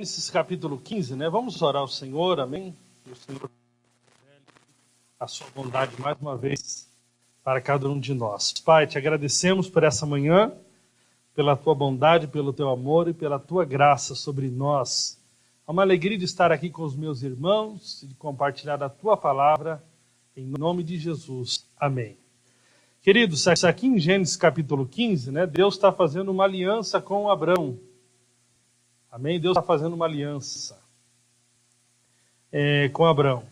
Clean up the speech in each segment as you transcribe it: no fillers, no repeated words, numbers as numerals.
Gênesis capítulo 15, né? Vamos orar ao Senhor, amém? E o Senhor, a sua bondade mais uma vez para cada um de nós. Pai, te agradecemos por essa manhã, pela tua bondade, pelo teu amor e pela tua graça sobre nós. É uma alegria de estar aqui com os meus irmãos e de compartilhar a tua palavra, em nome de Jesus. Amém. Queridos, aqui em Gênesis capítulo 15, né, Deus está fazendo uma aliança com Abrão. Amém? Deus está fazendo uma aliança com Abrão.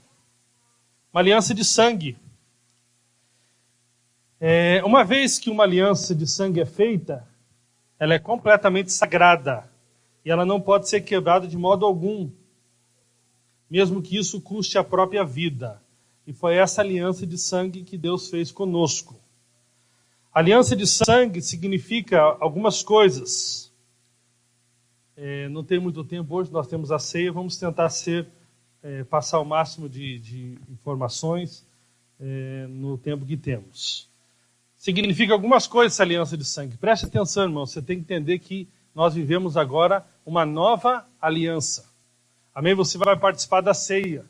Uma aliança de sangue. Uma vez que uma aliança de sangue é feita, ela é completamente sagrada. E ela não pode ser quebrada de modo algum, mesmo que isso custe a própria vida. E foi essa aliança de sangue que Deus fez conosco. Aliança de sangue significa algumas coisas. Não tem muito tempo hoje, nós temos a ceia, vamos tentar passar o máximo de informações no tempo que temos. Significa algumas coisas essa aliança de sangue. Preste atenção, irmão, você tem que entender que nós vivemos agora uma nova aliança. Amém? Você vai participar da ceia.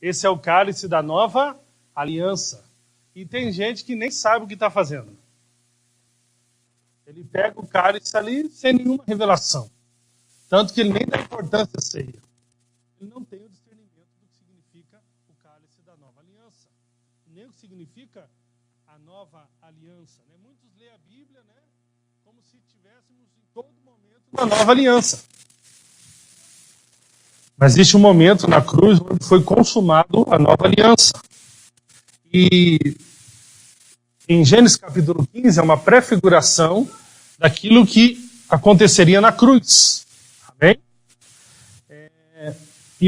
Esse é o cálice da nova aliança. E tem gente que nem sabe o que está fazendo. Ele pega o cálice ali sem nenhuma revelação. Tanto que ele nem dá importância à ceia. Ele não tem o discernimento do que significa o cálice da nova aliança. Nem o que significa a nova aliança. Né? Muitos lêem a Bíblia, né, como se estivéssemos em todo momento na nova aliança. Mas existe um momento na cruz onde foi consumado a nova aliança. E em Gênesis capítulo 15 é uma prefiguração daquilo que aconteceria na cruz. Amém?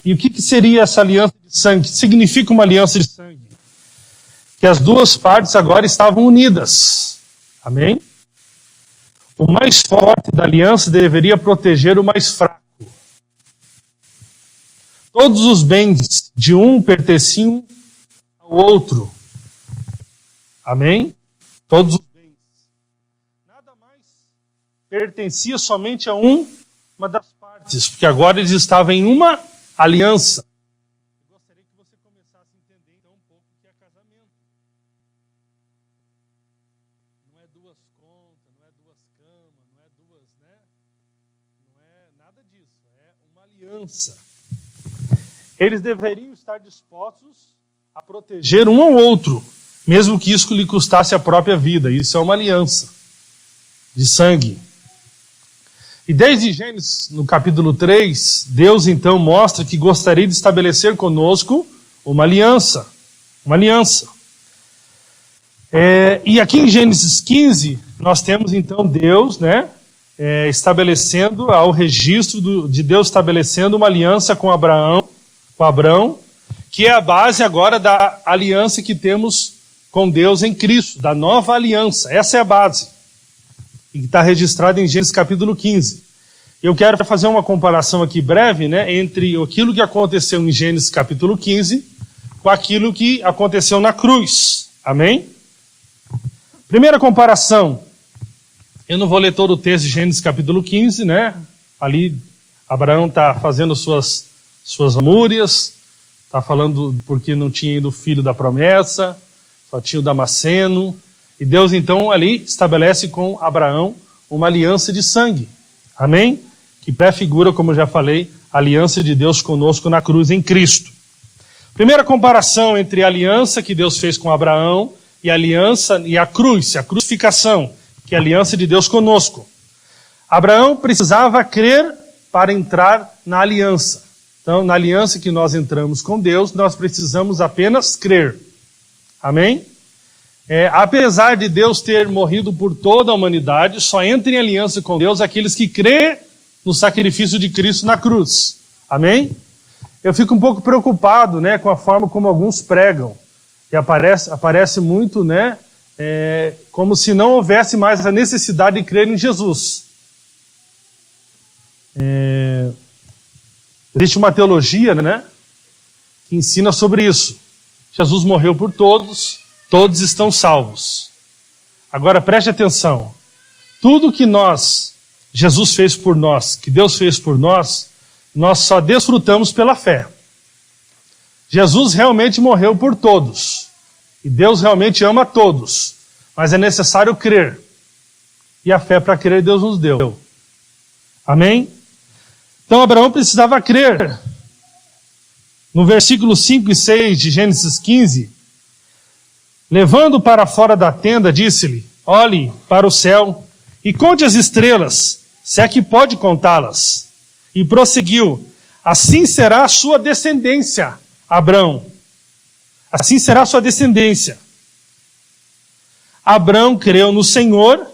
E o que seria essa aliança de sangue? O que significa uma aliança de sangue? Que as duas partes agora estavam unidas. Amém? O mais forte da aliança deveria proteger o mais fraco. Todos os bens de um pertenciam ao outro. Amém? Todos os bens. Nada mais pertencia somente a uma das partes, porque agora eles estavam em uma aliança. Eu gostaria que você começasse a entender então um pouco o que é casamento. Não é duas contas, não é duas camas, não é duas, né? Não é nada disso, é uma aliança. Eles deveriam estar dispostos a proteger um ao outro, mesmo que isso lhe custasse a própria vida. Isso é uma aliança de sangue. E desde Gênesis, no capítulo 3, Deus então mostra que gostaria de estabelecer conosco uma aliança. Uma aliança. E aqui em Gênesis 15, nós temos então Deus, né, estabelecendo ao registro de Deus estabelecendo uma aliança com Abrão, que é a base agora da aliança que temos com Deus em Cristo, da nova aliança. Essa é a base. E que está registrada em Gênesis capítulo 15. Eu quero fazer uma comparação aqui breve, né, entre aquilo que aconteceu em Gênesis capítulo 15 com aquilo que aconteceu na cruz. Amém? Primeira comparação. Eu não vou ler todo o texto de Gênesis capítulo 15, né? Ali Abraão está fazendo suas lamúrias, está falando porque não tinha ido o filho da promessa, só tinha o Damasceno. E Deus então ali estabelece com Abraão uma aliança de sangue. Amém? Que prefigura, como eu já falei, a aliança de Deus conosco na cruz em Cristo. Primeira comparação entre a aliança que Deus fez com Abraão e a aliança e a cruz, a crucificação, que é a aliança de Deus conosco. Abraão precisava crer para entrar na aliança. Então, na aliança que nós entramos com Deus, nós precisamos apenas crer. Amém? Apesar de Deus ter morrido por toda a humanidade, só entra em aliança com Deus aqueles que crêem no sacrifício de Cristo na cruz. Amém? Eu fico um pouco preocupado, né, com a forma como alguns pregam. E aparece muito, né, como se não houvesse mais a necessidade de crer em Jesus. Existe uma teologia, né, que ensina sobre isso. Jesus morreu por todos, todos estão salvos. Agora preste atenção. Tudo que Jesus fez por nós, que Deus fez por nós, nós só desfrutamos pela fé. Jesus realmente morreu por todos. E Deus realmente ama todos. Mas é necessário crer. E a fé para crer Deus nos deu. Amém? Então Abraão precisava crer. No versículo 5 e 6 de Gênesis 15, levando para fora da tenda, disse-lhe: olhe para o céu e conte as estrelas, se é que pode contá-las. E prosseguiu: assim será a sua descendência, Abrão. Assim será a sua descendência. Abrão creu no Senhor,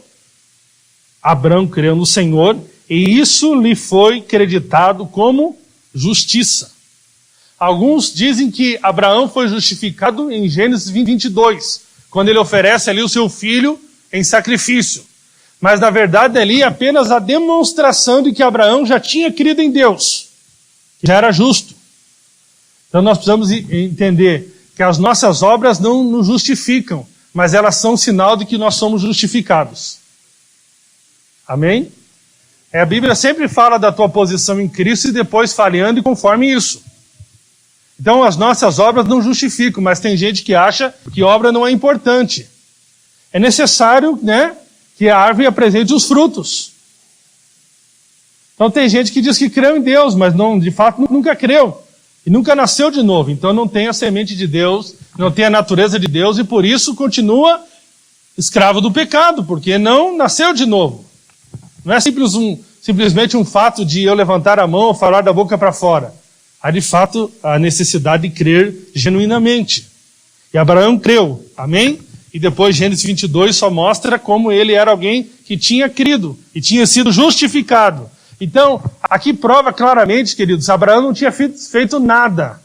e isso lhe foi creditado como justiça. Alguns dizem que Abraão foi justificado em Gênesis 22, quando ele oferece ali o seu filho em sacrifício. Mas na verdade ali é apenas a demonstração de que Abraão já tinha crido em Deus, que já era justo. Então nós precisamos entender que as nossas obras não nos justificam, mas elas são sinal de que nós somos justificados. Amém? A Bíblia sempre fala da tua posição em Cristo e depois falhando conforme isso. Então as nossas obras não justificam, mas tem gente que acha que obra não é importante. É necessário, que a árvore apresente os frutos. Então tem gente que diz que creu em Deus, mas não, de fato nunca creu. E nunca nasceu de novo. Então não tem a semente de Deus, não tem a natureza de Deus e por isso continua escravo do pecado, porque não nasceu de novo. Não é simplesmente um fato de eu levantar a mão ou falar da boca para fora. Há de fato a necessidade de crer genuinamente. E Abraão creu, amém? E depois Gênesis 22 só mostra como ele era alguém que tinha crido e tinha sido justificado. Então, aqui prova claramente, queridos, Abraão não tinha feito nada.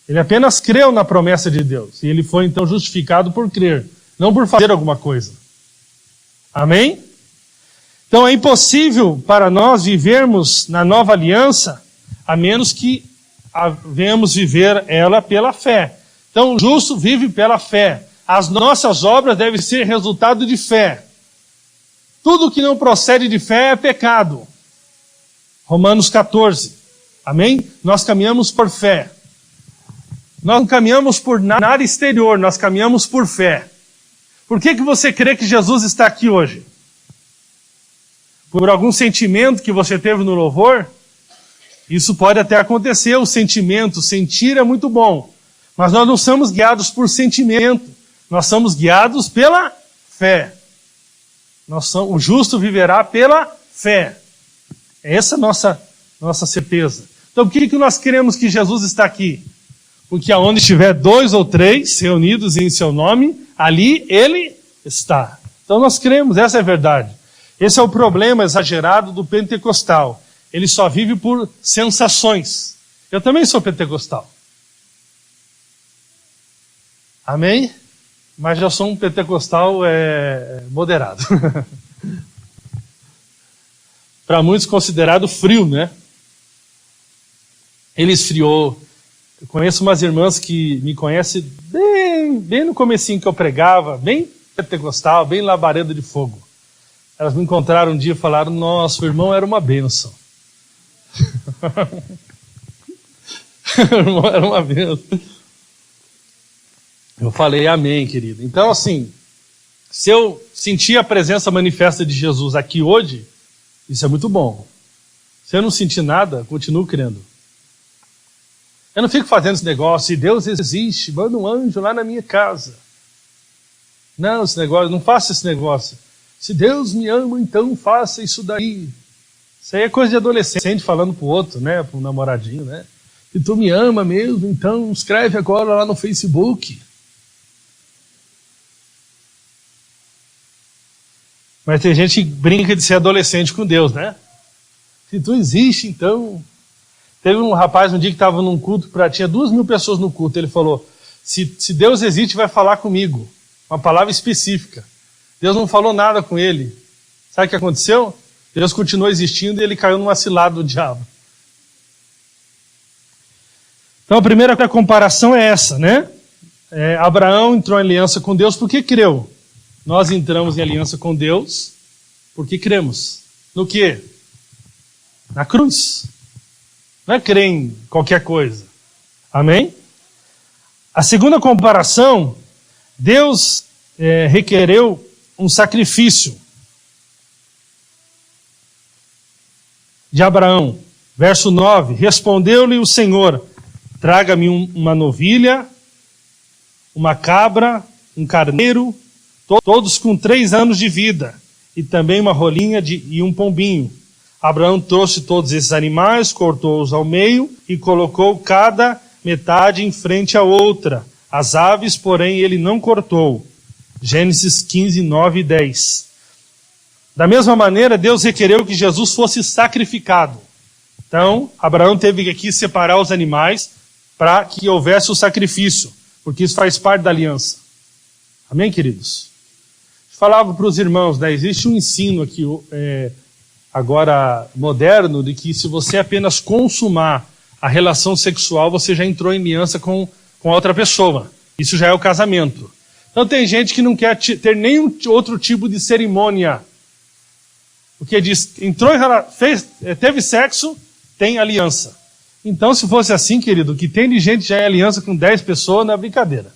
Ele apenas creu na promessa de Deus. E ele foi então justificado por crer, não por fazer alguma coisa. Amém? Então é impossível para nós vivermos na nova aliança a menos que venhamos viver ela pela fé. Então o justo vive pela fé. As nossas obras devem ser resultado de fé. Tudo que não procede de fé é pecado. Romanos 14. Amém? Nós caminhamos por fé. Nós não caminhamos por nada exterior, nós caminhamos por fé. Por que você crê que Jesus está aqui hoje? Por algum sentimento que você teve no louvor? Isso pode até acontecer, o sentimento, sentir é muito bom. Mas nós não somos guiados por sentimento, nós somos guiados pela fé. O justo viverá pela fé. Essa é a nossa certeza. Então por que nós queremos que Jesus está aqui? Porque aonde estiver 2 ou 3 reunidos em seu nome, ali ele está. Então nós cremos, essa é a verdade. Esse é o problema exagerado do pentecostal. Ele só vive por sensações. Eu também sou pentecostal. Amém? Mas já sou um pentecostal moderado. Para muitos considerado frio, né? Ele esfriou. Eu conheço umas irmãs que me conhecem bem no comecinho que eu pregava, bem pentecostal, bem labareda de fogo. Elas me encontraram um dia e falaram: nossa, o irmão era uma bênção. O irmão era uma bênção. Eu falei amém, querido. Então, assim, se eu sentir a presença manifesta de Jesus aqui hoje, isso é muito bom. Se eu não sentir nada, continuo crendo. Eu não fico fazendo esse negócio, se Deus existe, manda um anjo lá na minha casa. Não, não faça esse negócio. Se Deus me ama, então faça isso daí. Isso aí é coisa de adolescente falando pro outro, né? Pro namoradinho, né? Se tu me ama mesmo, então escreve agora lá no Facebook. Mas tem gente que brinca de ser adolescente com Deus, né? Se tu existe, então... Teve um rapaz um dia que estava num culto, tinha 2.000 pessoas no culto, ele falou: se Deus existe, vai falar comigo. Uma palavra específica. Deus não falou nada com ele. Sabe o que aconteceu? Deus continuou existindo e ele caiu numa cilada do diabo. Então a primeira comparação é essa, né? Abraão entrou em aliança com Deus porque creu. Nós entramos em aliança com Deus porque cremos. No quê? Na cruz. Não é crer em qualquer coisa. Amém? A segunda comparação, Deus requereu um sacrifício de Abraão. Verso 9, respondeu-lhe o Senhor, traga-me uma novilha, uma cabra, um carneiro, todos com 3 anos de vida, e também uma rolinha e um pombinho. Abraão trouxe todos esses animais, cortou-os ao meio e colocou cada metade em frente à outra. As aves, porém, ele não cortou. Gênesis 15, 9 e 10. Da mesma maneira, Deus requereu que Jesus fosse sacrificado. Então, Abraão teve que aqui separar os animais para que houvesse o sacrifício, porque isso faz parte da aliança. Amém, queridos? Falava para os irmãos, né, existe um ensino aqui agora moderno de que se você apenas consumar a relação sexual, você já entrou em aliança com outra pessoa. Isso já é o casamento. Então tem gente que não quer ter nenhum outro tipo de cerimônia. Porque diz, teve sexo, tem aliança. Então, se fosse assim, querido, o que tem de gente já em aliança com 10 pessoas não é brincadeira.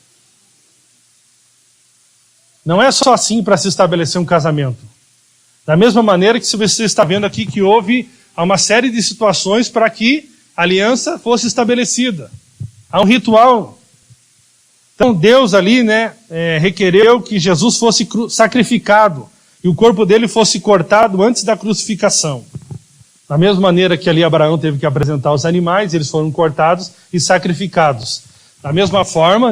Não é só assim para se estabelecer um casamento. Da mesma maneira que se você está vendo aqui que houve uma série de situações para que a aliança fosse estabelecida. Há um ritual. Então Deus ali, requereu que Jesus fosse sacrificado e o corpo dele fosse cortado antes da crucificação. Da mesma maneira que ali Abraão teve que apresentar os animais, eles foram cortados e sacrificados. Da mesma forma,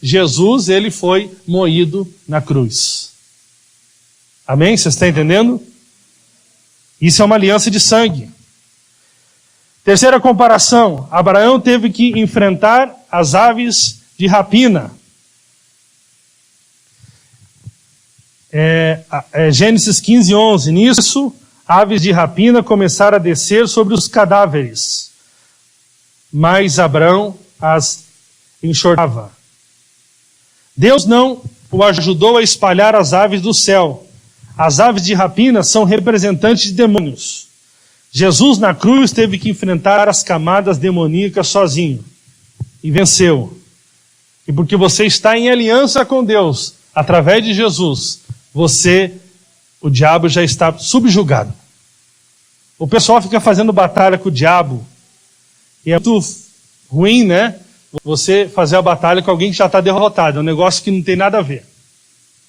Jesus, ele foi moído na cruz. Amém? Vocês estão entendendo? Isso é uma aliança de sangue. Terceira comparação. Abraão teve que enfrentar as aves de rapina. Gênesis 15, 11. Nisso, aves de rapina começaram a descer sobre os cadáveres. Mas Abraão as enxotava. Deus não o ajudou a espalhar as aves do céu. As aves de rapina são representantes de demônios. Jesus na cruz teve que enfrentar as camadas demoníacas sozinho. E venceu. E porque você está em aliança com Deus, através de Jesus, o diabo já está subjugado. O pessoal fica fazendo batalha com o diabo. E é muito ruim, você fazer a batalha com alguém que já está derrotado. É um negócio que não tem nada a ver.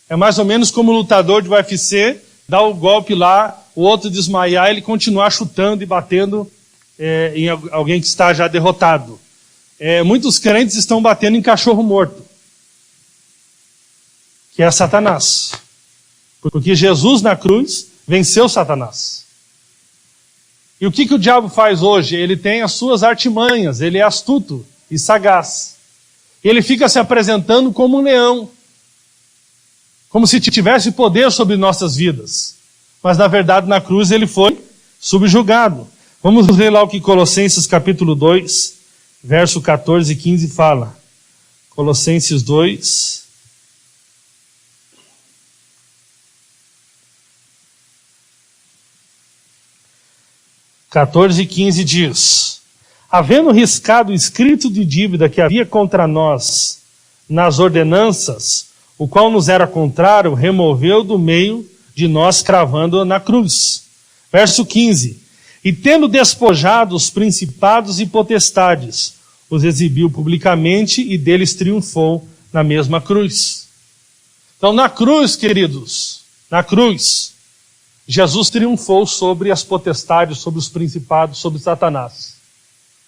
É mais ou menos como o lutador de UFC, dar o golpe lá, o outro desmaiar, ele continuar chutando e batendo em alguém que está já derrotado. Muitos crentes estão batendo em cachorro morto, que é Satanás. Porque Jesus na cruz venceu Satanás. E o que o diabo faz hoje? Ele tem as suas artimanhas, ele é astuto e sagaz. Ele fica se apresentando como um leão, como se tivesse poder sobre nossas vidas. Mas na verdade na cruz ele foi subjugado. Vamos ler lá o que Colossenses capítulo 2, verso 14 e 15 fala. Colossenses 2. (14 e 15) diz: havendo riscado o escrito de dívida que havia contra nós nas ordenanças, o qual nos era contrário, removeu do meio de nós, cravando-o na cruz. Verso 15: e tendo despojado os principados e potestades, os exibiu publicamente e deles triunfou na mesma cruz. Então na cruz, queridos, na cruz, Jesus triunfou sobre as potestades, sobre os principados, sobre Satanás.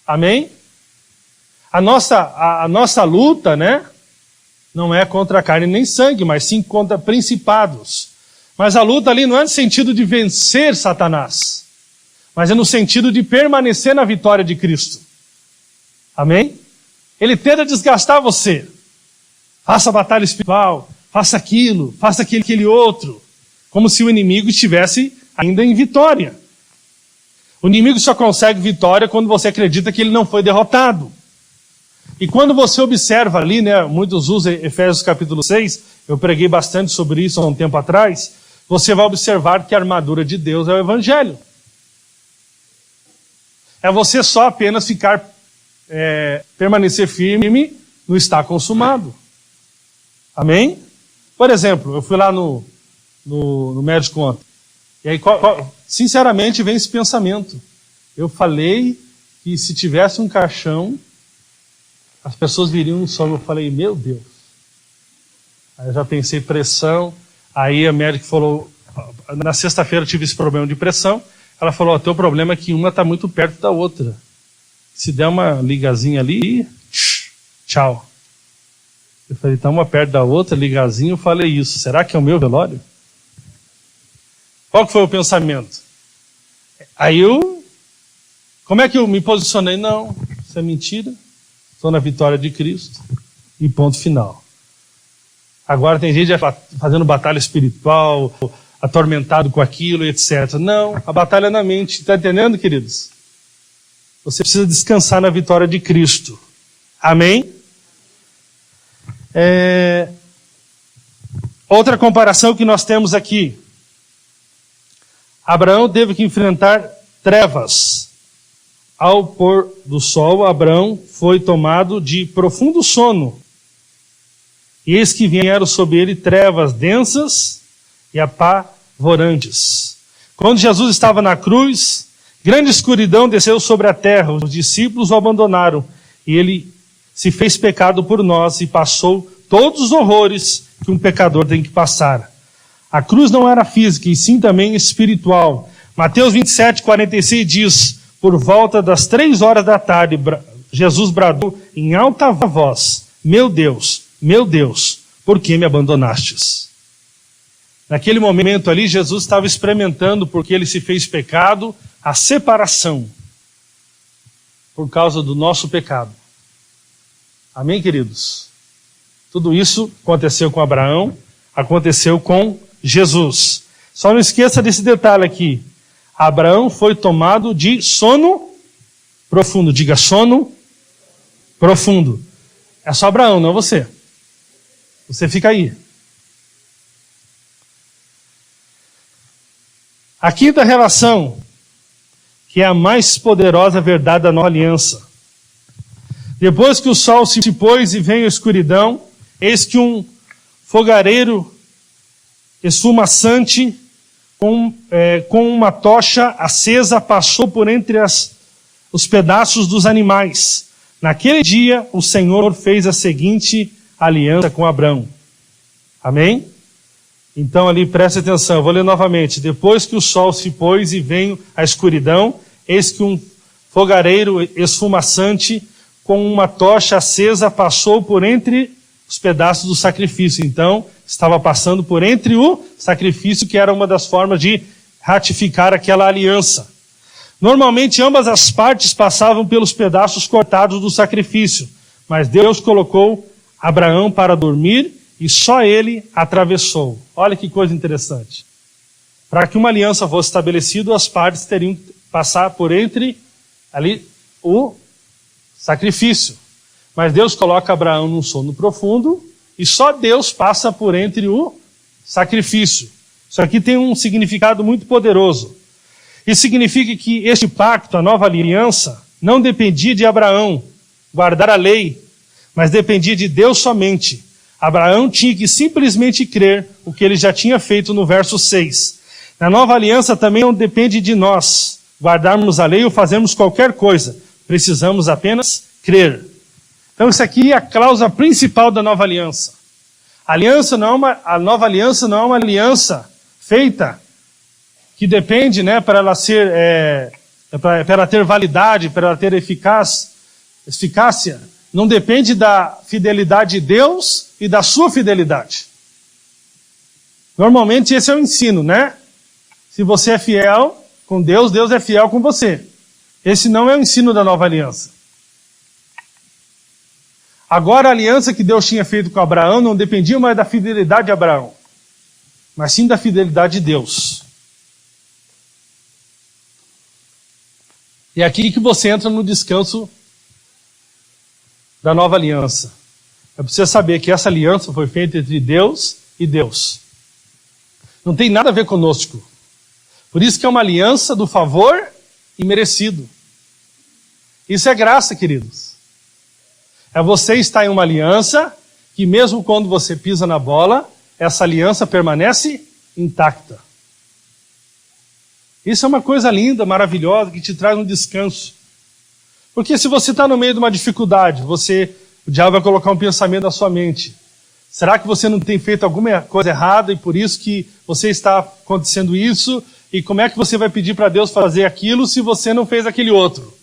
Amém? A nossa luta, não é contra carne nem sangue, mas sim contra principados. Mas a luta ali não é no sentido de vencer Satanás, mas é no sentido de permanecer na vitória de Cristo. Amém? Ele tenta desgastar você. Faça a batalha espiritual, faça aquilo, faça aquele outro. Como se o inimigo estivesse ainda em vitória. O inimigo só consegue vitória quando você acredita que ele não foi derrotado. E quando você observa ali, muitos usam Efésios capítulo 6, eu preguei bastante sobre isso há um tempo atrás, você vai observar que a armadura de Deus é o Evangelho. é você só apenas permanecer firme no está consumado. Amém? Por exemplo, eu fui lá no médico ontem. E aí, sinceramente, vem esse pensamento. Eu falei que se tivesse um caixão, as pessoas viriam no sono. Eu falei, meu Deus. Aí eu já pensei pressão. Aí a médica falou, na sexta-feira eu tive esse problema de pressão. Ela falou, o teu problema é que uma está muito perto da outra. Se der uma ligazinha ali, tchau. Eu falei, está uma perto da outra, ligazinho, eu falei isso. Será que é o meu velório? Qual que foi o pensamento? Aí como é que eu me posicionei? Não, isso é mentira. Estou na vitória de Cristo. E ponto final. Agora tem gente fazendo batalha espiritual, atormentado com aquilo, etc. Não, a batalha é na mente. Está entendendo, queridos? Você precisa descansar na vitória de Cristo. Amém? Outra comparação que nós temos aqui. Abraão teve que enfrentar trevas. Ao pôr do sol, Abraão foi tomado de profundo sono. E eis que vieram sobre ele trevas densas e apavorantes. Quando Jesus estava na cruz, grande escuridão desceu sobre a terra. Os discípulos o abandonaram. E ele se fez pecado por nós e passou todos os horrores que um pecador tem que passar. A cruz não era física, e sim também espiritual. Mateus 27:46 diz, por volta das 3 horas da tarde, Jesus bradou em alta voz, meu Deus, por que me abandonastes? Naquele momento ali, Jesus estava experimentando, porque ele se fez pecado, a separação, por causa do nosso pecado. Amém, queridos? Tudo isso aconteceu com Abraão, aconteceu com Jesus. Só não esqueça desse detalhe aqui. Abraão foi tomado de sono profundo. Diga, sono profundo. É só Abraão, não você. Você fica aí. A quinta relação, que é a mais poderosa verdade da nova aliança. Depois que o sol se pôs e veio a escuridão, eis que um fogareiro esfumaçante com uma tocha acesa passou por entre os pedaços dos animais. Naquele dia, o Senhor fez a seguinte aliança com Abraão. Amém? Então ali, preste atenção, eu vou ler novamente. Depois que o sol se pôs e veio a escuridão, eis que um fogareiro esfumaçante com uma tocha acesa passou por entre os pedaços do sacrifício. Então, estava passando por entre o sacrifício, que era uma das formas de ratificar aquela aliança. Normalmente, ambas as partes passavam pelos pedaços cortados do sacrifício, mas Deus colocou Abraão para dormir e só ele atravessou. Olha que coisa interessante. Para que uma aliança fosse estabelecida, as partes teriam que passar por entre ali o sacrifício. Mas Deus coloca Abraão num sono profundo e só Deus passa por entre o sacrifício. Isso aqui tem um significado muito poderoso. Isso significa que este pacto, a nova aliança, não dependia de Abraão guardar a lei, mas dependia de Deus somente. Abraão tinha que simplesmente crer o que ele já tinha feito no verso 6. Na nova aliança também não depende de nós guardarmos a lei ou fazermos qualquer coisa. Precisamos apenas crer. Então isso aqui é a cláusula principal da nova aliança. A nova aliança não é uma aliança feita que depende, para ela ser, para ela ter validade, para ela ter eficácia. Não depende da fidelidade de Deus e da sua fidelidade. Normalmente esse é o ensino, Se você é fiel com Deus, Deus é fiel com você. Esse não é o ensino da nova aliança. Agora a aliança que Deus tinha feito com Abraão não dependia mais da fidelidade de Abraão, mas sim da fidelidade de Deus. E é aqui que você entra no descanso da nova aliança. É preciso saber que essa aliança foi feita entre Deus e Deus. Não tem nada a ver conosco. Por isso que é uma aliança do favor imerecido. Isso é graça, queridos. É você estar em uma aliança que mesmo quando você pisa na bola, essa aliança permanece intacta. Isso é uma coisa linda, maravilhosa, que te traz um descanso. Porque se você está no meio de uma dificuldade, o diabo vai colocar um pensamento na sua mente. Será que você não tem feito alguma coisa errada e por isso que você está acontecendo isso? E como é que você vai pedir para Deus fazer aquilo se você não fez aquele outro?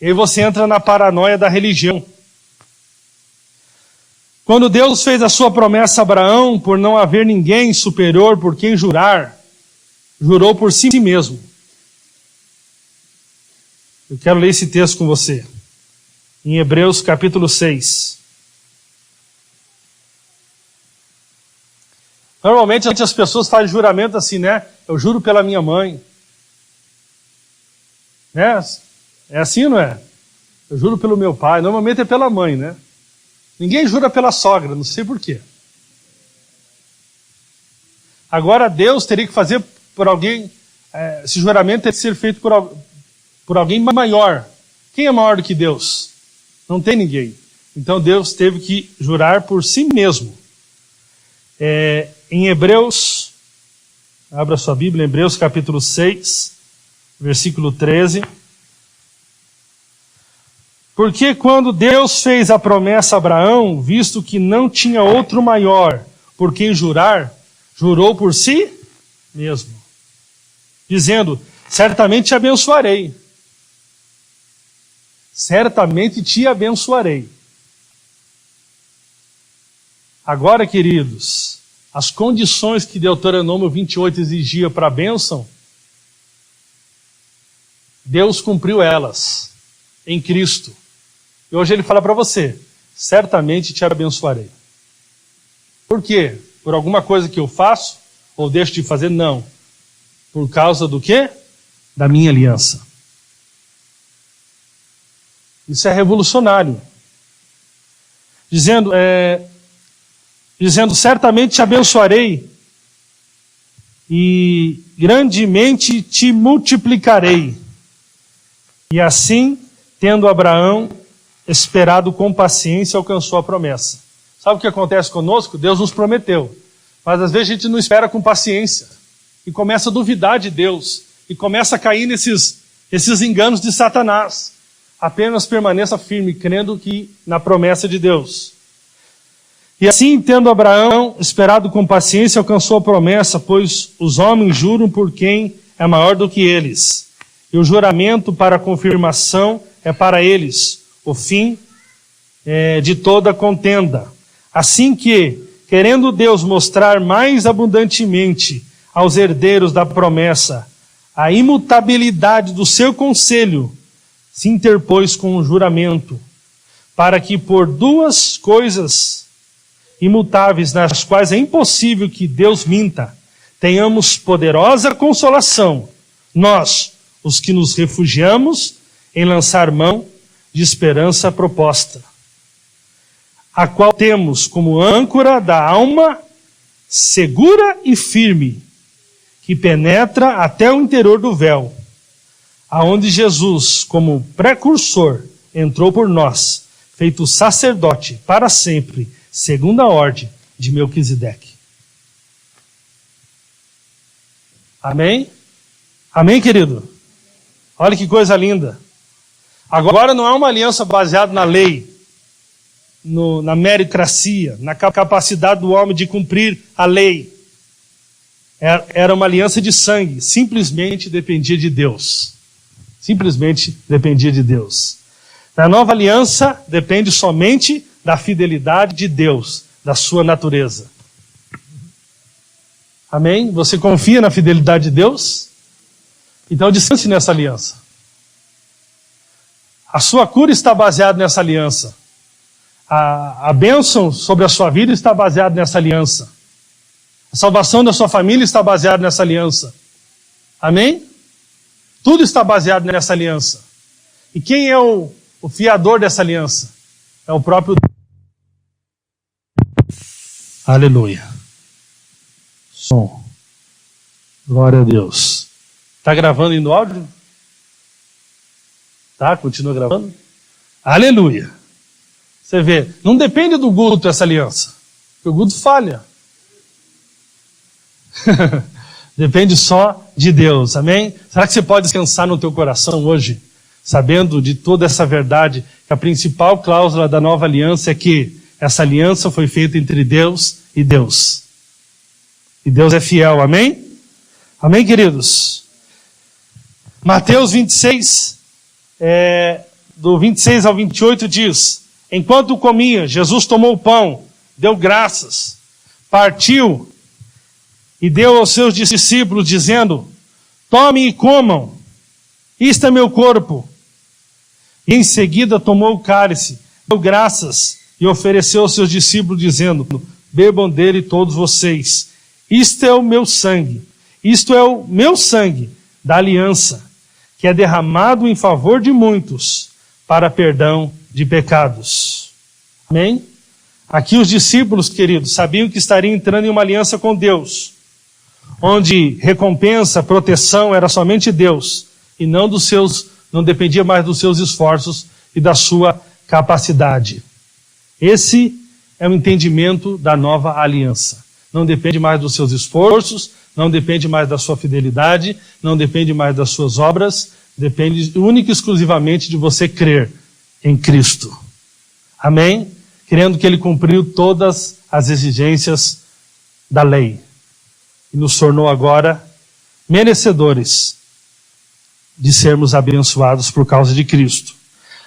E aí você entra na paranoia da religião. Quando Deus fez a sua promessa a Abraão, por não haver ninguém superior por quem jurar, jurou por si mesmo. Eu quero ler esse texto com você. Em Hebreus capítulo 6. Normalmente as pessoas fazem juramento assim, né? Eu juro pela minha mãe. Né? É assim, não é? Eu juro pelo meu pai. Normalmente é pela mãe, né? Ninguém jura pela sogra, não sei porquê. Agora Deus teria que fazer por alguém, esse juramento teria que ser feito por alguém maior. Quem é maior do que Deus? Não tem ninguém. Então Deus teve que jurar por si mesmo. Em Hebreus, abra sua Bíblia, Hebreus capítulo 6, versículo 13. Porque quando Deus fez a promessa a Abraão, visto que não tinha outro maior por quem jurar, jurou por si mesmo, dizendo, certamente te abençoarei. Certamente te abençoarei. Agora, queridos, as condições que Deuteronômio 28 exigia para a bênção, Deus cumpriu elas em Cristo. E hoje ele fala para você, certamente te abençoarei. Por quê? Por alguma coisa que eu faço ou deixo de fazer? Não. Por causa do quê? Da minha aliança. Isso é revolucionário. Dizendo, certamente te abençoarei e grandemente te multiplicarei. E assim, tendo Abraão esperado com paciência, alcançou a promessa. Sabe o que acontece conosco? Deus nos prometeu. Mas às vezes a gente não espera com paciência. E começa a duvidar de Deus. E começa a cair nesses enganos de Satanás. Apenas permaneça firme, crendo que na promessa de Deus. E assim, tendo Abraão esperado com paciência, alcançou a promessa, pois os homens juram por quem é maior do que eles. E o juramento para a confirmação é para eles, o fim de toda contenda. Assim que, querendo Deus mostrar mais abundantemente aos herdeiros da promessa a imutabilidade do seu conselho, se interpôs com o juramento, para que por duas coisas imutáveis, nas quais é impossível que Deus minta, tenhamos poderosa consolação, nós, os que nos refugiamos em lançar mão de esperança proposta, a qual temos como âncora da alma segura e firme, que penetra até o interior do véu, aonde Jesus, como precursor, entrou por nós, feito sacerdote para sempre, segundo a ordem de Melquisedeque. Amém? Amém, querido? Olha que coisa linda. Agora não é uma aliança baseada na lei, na meritocracia, na capacidade do homem de cumprir a lei. Era uma aliança de sangue, simplesmente dependia de Deus. Simplesmente dependia de Deus. Na nova aliança, depende somente da fidelidade de Deus, da sua natureza. Amém? Você confia na fidelidade de Deus? Então descanse nessa aliança. A sua cura está baseada nessa aliança. A bênção sobre a sua vida está baseada nessa aliança. A salvação da sua família está baseada nessa aliança. Amém? Tudo está baseado nessa aliança. E quem é o fiador dessa aliança? É o próprio Deus. Aleluia. Som. Glória a Deus. Está gravando aí no áudio? Tá? Continua gravando. Aleluia. Você vê, não depende do Guto essa aliança. Porque o Guto falha. Depende só de Deus, amém? Será que você pode descansar no teu coração hoje, sabendo de toda essa verdade, que a principal cláusula da nova aliança é que essa aliança foi feita entre Deus e Deus. E Deus é fiel, amém? Amém, queridos? Mateus 26, do 26 ao 28 diz: enquanto comia, Jesus tomou o pão, deu graças, partiu e deu aos seus discípulos, dizendo: tomem e comam, isto é meu corpo. E em seguida tomou o cálice, deu graças e ofereceu aos seus discípulos, dizendo: bebam dele todos vocês, isto é o meu sangue, isto é o meu sangue da aliança, que é derramado em favor de muitos, para perdão de pecados. Amém? Aqui os discípulos, queridos, sabiam que estariam entrando em uma aliança com Deus, onde recompensa, proteção era somente Deus, e não dependia mais dos seus esforços e da sua capacidade. Esse é o entendimento da nova aliança. Não depende mais dos seus esforços, não depende mais da sua fidelidade, não depende mais das suas obras, depende única e exclusivamente de você crer em Cristo. Amém? Crendo que Ele cumpriu todas as exigências da lei e nos tornou agora merecedores de sermos abençoados por causa de Cristo.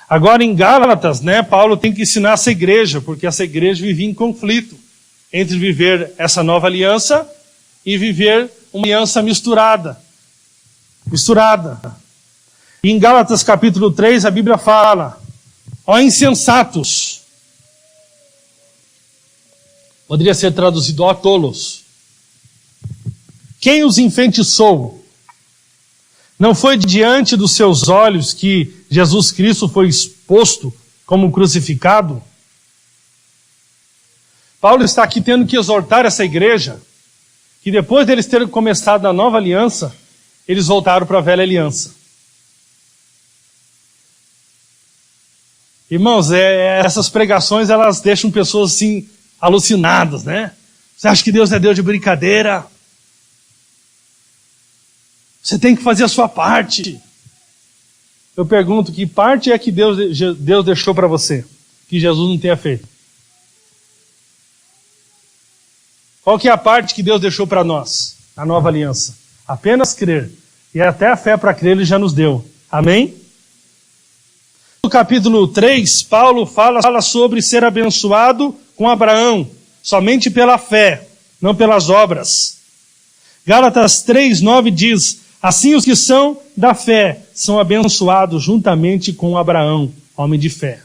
Agora em Gálatas, Paulo tem que ensinar essa igreja, porque essa igreja vivia em conflito entre viver essa nova aliança e viver uma aliança misturada. E em Gálatas capítulo 3 a Bíblia fala: ó insensatos, poderia ser traduzido ó tolos, quem os enfeitiçou? Não foi diante dos seus olhos que Jesus Cristo foi exposto como crucificado? Paulo está aqui tendo que exortar essa igreja, que depois deles terem começado a nova aliança, eles voltaram para a velha aliança. Irmãos, essas pregações, elas deixam pessoas assim, alucinadas, né? Você acha que Deus é Deus de brincadeira? Você tem que fazer a sua parte. Eu pergunto, que parte é que Deus deixou para você, que Jesus não tenha feito? Qual que é a parte que Deus deixou para nós, a nova aliança? Apenas crer. E até a fé para crer Ele já nos deu. Amém? No capítulo 3, Paulo fala sobre ser abençoado com Abraão, somente pela fé, não pelas obras. Gálatas 3:9 diz: assim os que são da fé são abençoados juntamente com Abraão, homem de fé.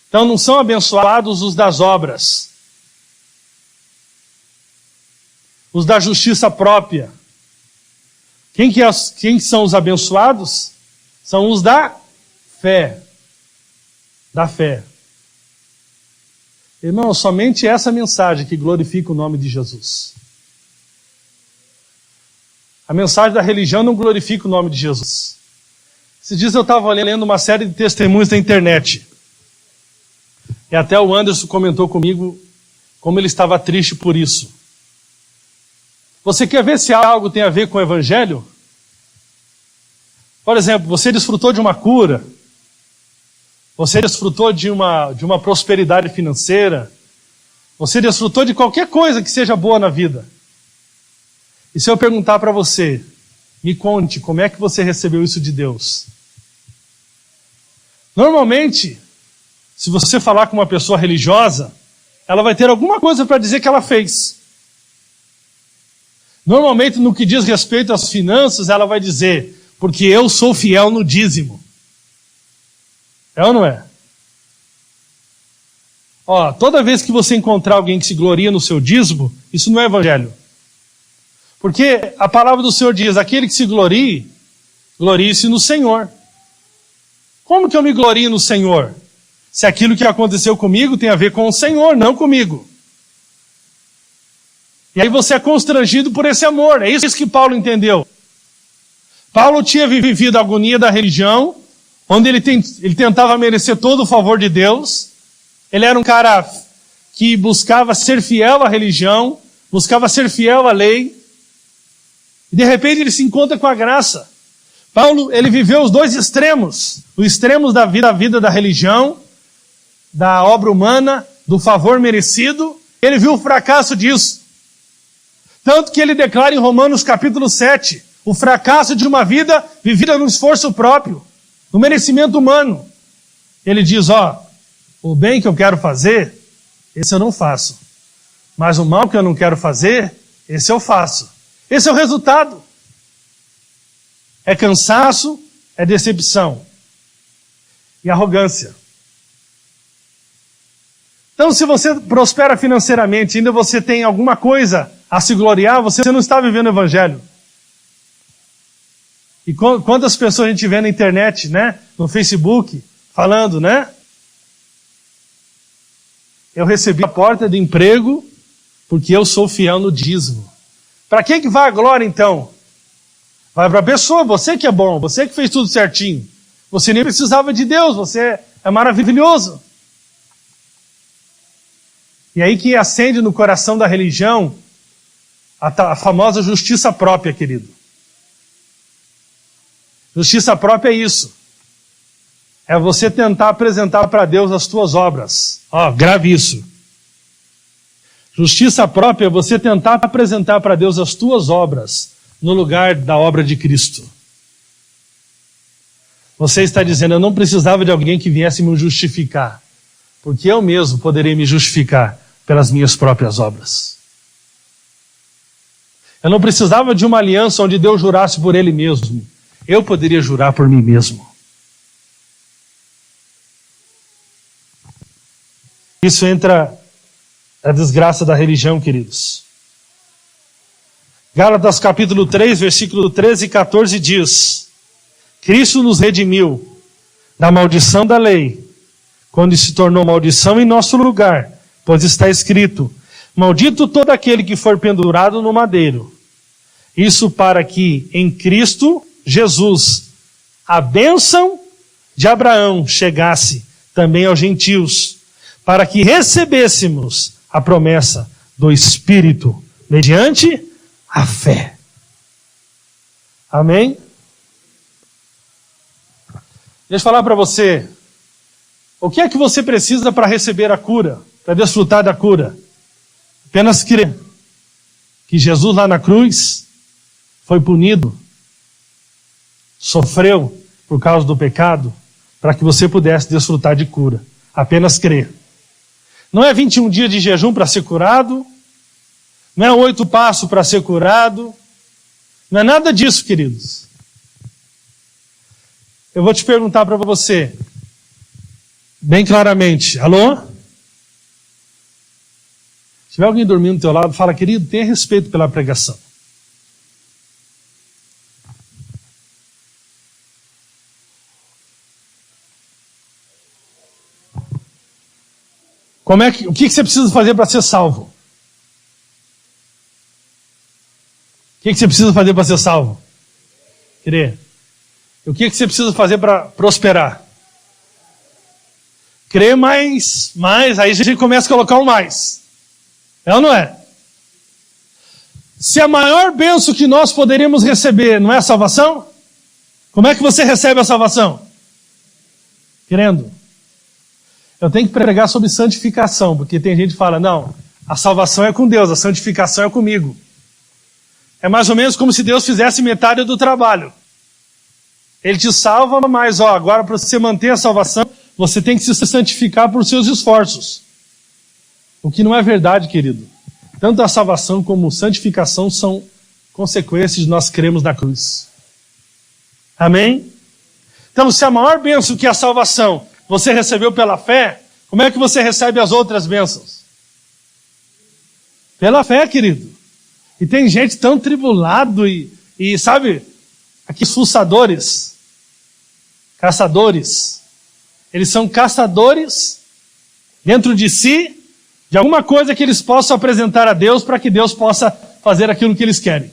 Então não são abençoados os das obras, os da justiça própria. Quem são os abençoados? São os da fé. Da fé. Irmão, somente essa mensagem que glorifica o nome de Jesus. A mensagem da religião não glorifica o nome de Jesus. Esses dias eu estava lendo uma série de testemunhos da internet. E até o Anderson comentou comigo como ele estava triste por isso. Você quer ver se algo tem a ver com o Evangelho? Por exemplo, você desfrutou de uma cura. Você desfrutou de uma prosperidade financeira. Você desfrutou de qualquer coisa que seja boa na vida. E se eu perguntar para você, me conte como é que você recebeu isso de Deus? Normalmente, se você falar com uma pessoa religiosa, ela vai ter alguma coisa para dizer que ela fez. Normalmente, no que diz respeito às finanças, ela vai dizer: porque eu sou fiel no dízimo. É ou não é? Ó, toda vez que você encontrar alguém que se gloria no seu dízimo, isso não é evangelho. Porque a palavra do Senhor diz: aquele que se glorie, glorie-se no Senhor. Como que eu me glorio no Senhor? Se aquilo que aconteceu comigo tem a ver com o Senhor, não comigo. E aí você é constrangido por esse amor. É isso que Paulo entendeu. Paulo tinha vivido a agonia da religião, onde ele tentava merecer todo o favor de Deus. Ele era um cara que buscava ser fiel à religião, buscava ser fiel à lei. E de repente ele se encontra com a graça. Paulo, ele viveu os dois extremos. Os extremos da vida da religião, da obra humana, do favor merecido. Ele viu o fracasso disso. Tanto que ele declara em Romanos capítulo 7, o fracasso de uma vida vivida no esforço próprio, no merecimento humano. Ele diz, o bem que eu quero fazer, esse eu não faço. Mas o mal que eu não quero fazer, esse eu faço. Esse é o resultado. É cansaço, é decepção. E arrogância. Então, se você prospera financeiramente, ainda você tem alguma coisa a se gloriar, você não está vivendo o Evangelho. E quantas pessoas a gente vê na internet, né? No Facebook, falando, né? Eu recebi a porta de emprego porque eu sou fiel no dízimo. Para quem que vai a glória, então? Vai para a pessoa, você que é bom, você que fez tudo certinho. Você nem precisava de Deus, você é maravilhoso. E aí que acende no coração da religião a famosa justiça própria, querido. Justiça própria é isso. É você tentar apresentar para Deus as tuas obras. Grave isso. Justiça própria é você tentar apresentar para Deus as tuas obras no lugar da obra de Cristo. Você está dizendo, eu não precisava de alguém que viesse me justificar, porque eu mesmo poderia me justificar pelas minhas próprias obras. Eu não precisava de uma aliança onde Deus jurasse por Ele mesmo. Eu poderia jurar por mim mesmo. Isso entra a desgraça da religião, queridos. Gálatas capítulo 3, versículo 13 e 14 diz: Cristo nos redimiu da maldição da lei, quando se tornou maldição em nosso lugar, pois está escrito, maldito todo aquele que for pendurado no madeiro. Isso para que em Cristo Jesus a bênção de Abraão chegasse também aos gentios, para que recebêssemos a promessa do Espírito mediante a fé. Amém? Deixa eu falar para você, o que é que você precisa para receber a cura, para desfrutar da cura? Apenas crer que Jesus lá na cruz foi punido, sofreu por causa do pecado, para que você pudesse desfrutar de cura. Apenas crer. Não é 21 dias de jejum para ser curado, não é 8 passos para ser curado, não é nada disso, queridos. Eu vou te perguntar para você, bem claramente, alô? Se tiver alguém dormindo do teu lado, fala, querido, tenha respeito pela pregação. O que você precisa fazer para ser salvo? O que você precisa fazer para ser salvo? Crer. O que você precisa fazer para prosperar? Crer mais, aí a gente começa a colocar um mais. É ou não é? Se a maior bênção que nós poderíamos receber não é a salvação, como é que você recebe a salvação? Crendo. Eu tenho que pregar sobre santificação, porque tem gente que fala, não, a salvação é com Deus, a santificação é comigo. É mais ou menos como se Deus fizesse metade do trabalho. Ele te salva, mas agora para você manter a salvação, você tem que se santificar por seus esforços. O que não é verdade, querido. Tanto a salvação como a santificação são consequências de nós cremos na cruz. Amém? Então, se a maior bênção que é a salvação você recebeu pela fé, como é que você recebe as outras bênçãos? Pela fé, querido. E tem gente tão tribulado e sabe, aqui os fuçadores, caçadores, eles são caçadores dentro de si, de alguma coisa que eles possam apresentar a Deus para que Deus possa fazer aquilo que eles querem.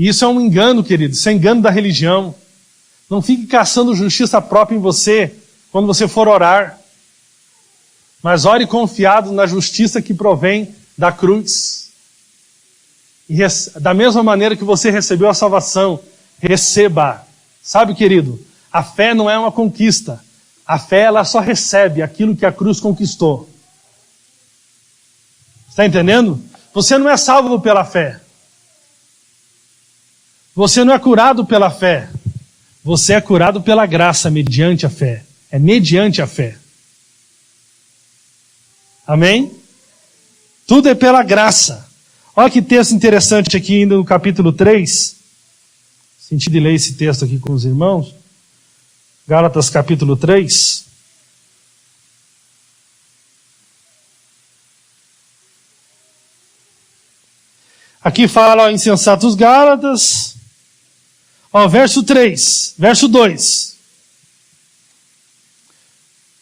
E isso é um engano, querido. Isso é engano da religião. Não fique caçando justiça própria em você quando você for orar. Mas ore confiado na justiça que provém da cruz. E da mesma maneira que você recebeu a salvação, receba. Sabe, querido, a fé não é uma conquista. A fé, ela só recebe aquilo que a cruz conquistou. Está entendendo? Você não é salvo pela fé. Você não é curado pela fé. Você é curado pela graça, mediante a fé. É mediante a fé. Amém? Tudo é pela graça. Olha que texto interessante aqui ainda no capítulo 3. Sentido de ler esse texto aqui com os irmãos. Gálatas capítulo 3. Aqui fala, ó, insensatos Gálatas. Ó, verso 3, verso 2.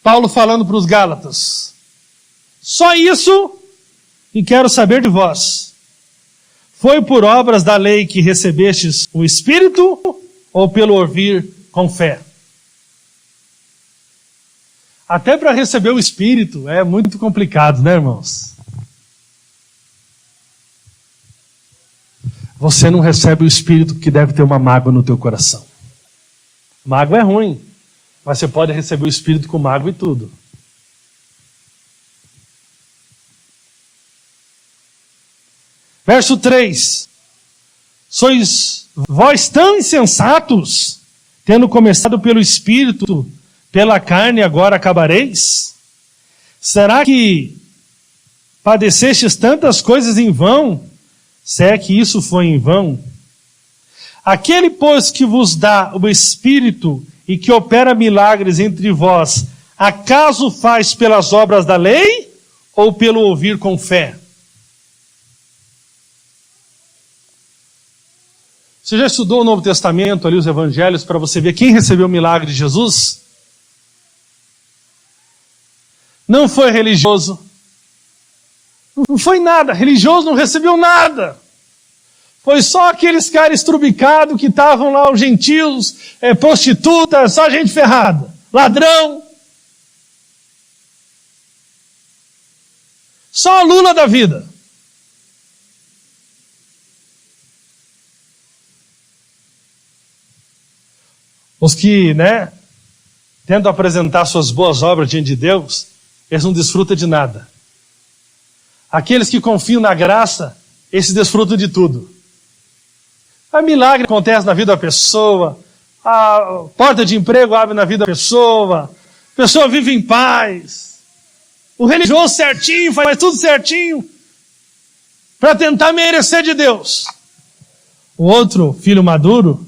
Paulo falando para os Gálatas. Só isso e quero saber de vós. Foi por obras da lei que recebestes o Espírito ou pelo ouvir com fé? Até para receber o Espírito é muito complicado, né, irmãos? Você não recebe o Espírito porque deve ter uma mágoa no teu coração. Mágoa é ruim, mas você pode receber o Espírito com mágoa e tudo. Verso 3. Sois vós tão insensatos, tendo começado pelo Espírito, pela carne agora acabareis? Será que padecestes tantas coisas em vão? Se é que isso foi em vão? Aquele, pois, que vos dá o Espírito e que opera milagres entre vós, acaso faz pelas obras da lei ou pelo ouvir com fé? Você já estudou o Novo Testamento, ali os Evangelhos, para você ver quem recebeu o milagre de Jesus? Não foi religioso. Não foi nada. Religioso não recebeu nada. Foi só aqueles caras estrubicados que estavam lá, os gentios, prostitutas, só gente ferrada. Ladrão. Só a Lula da vida. Os que, tentam apresentar suas boas obras diante de Deus, eles não desfrutam de nada. Aqueles que confiam na graça, esses desfrutam de tudo. A milagre acontece na vida da pessoa, a porta de emprego abre na vida da pessoa, a pessoa vive em paz. O religioso certinho, faz tudo certinho, para tentar merecer de Deus. O outro, filho maduro,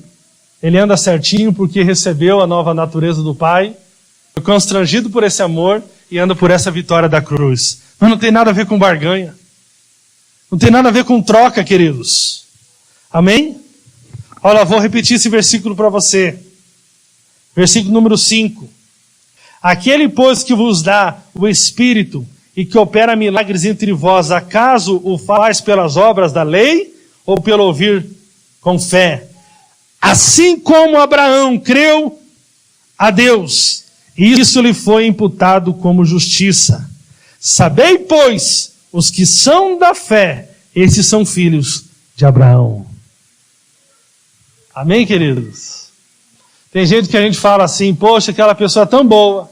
ele anda certinho porque recebeu a nova natureza do Pai, foi constrangido por esse amor e anda por essa vitória da cruz. Mas não tem nada a ver com barganha. Não tem nada a ver com troca, queridos. Amém? Olha, vou repetir esse versículo para você. Versículo número 5. Aquele, pois, que vos dá o Espírito e que opera milagres entre vós, acaso o faz pelas obras da lei ou pelo ouvir com fé? Assim como Abraão creu a Deus, isso lhe foi imputado como justiça. Sabei, pois, os que são da fé, esses são filhos de Abraão. Amém, queridos? Tem gente que a gente fala assim, poxa, aquela pessoa é tão boa,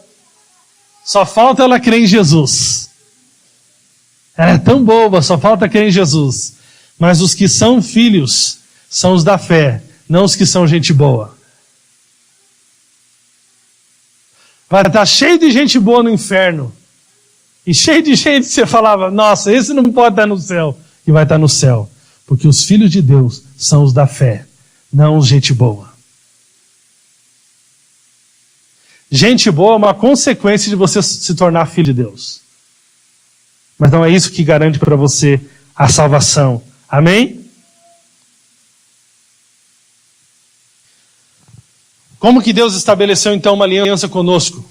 só falta ela crer em Jesus. Ela é tão boa, só falta crer em Jesus. Mas os que são filhos são os da fé, não os que são gente boa. Vai estar cheio de gente boa no inferno. E cheio de gente que você falava, nossa, esse não pode estar no céu. E vai estar no céu. Porque os filhos de Deus são os da fé, não os gente boa. Gente boa é uma consequência de você se tornar filho de Deus. Mas não é isso que garante para você a salvação. Amém? Como que Deus estabeleceu então uma aliança conosco?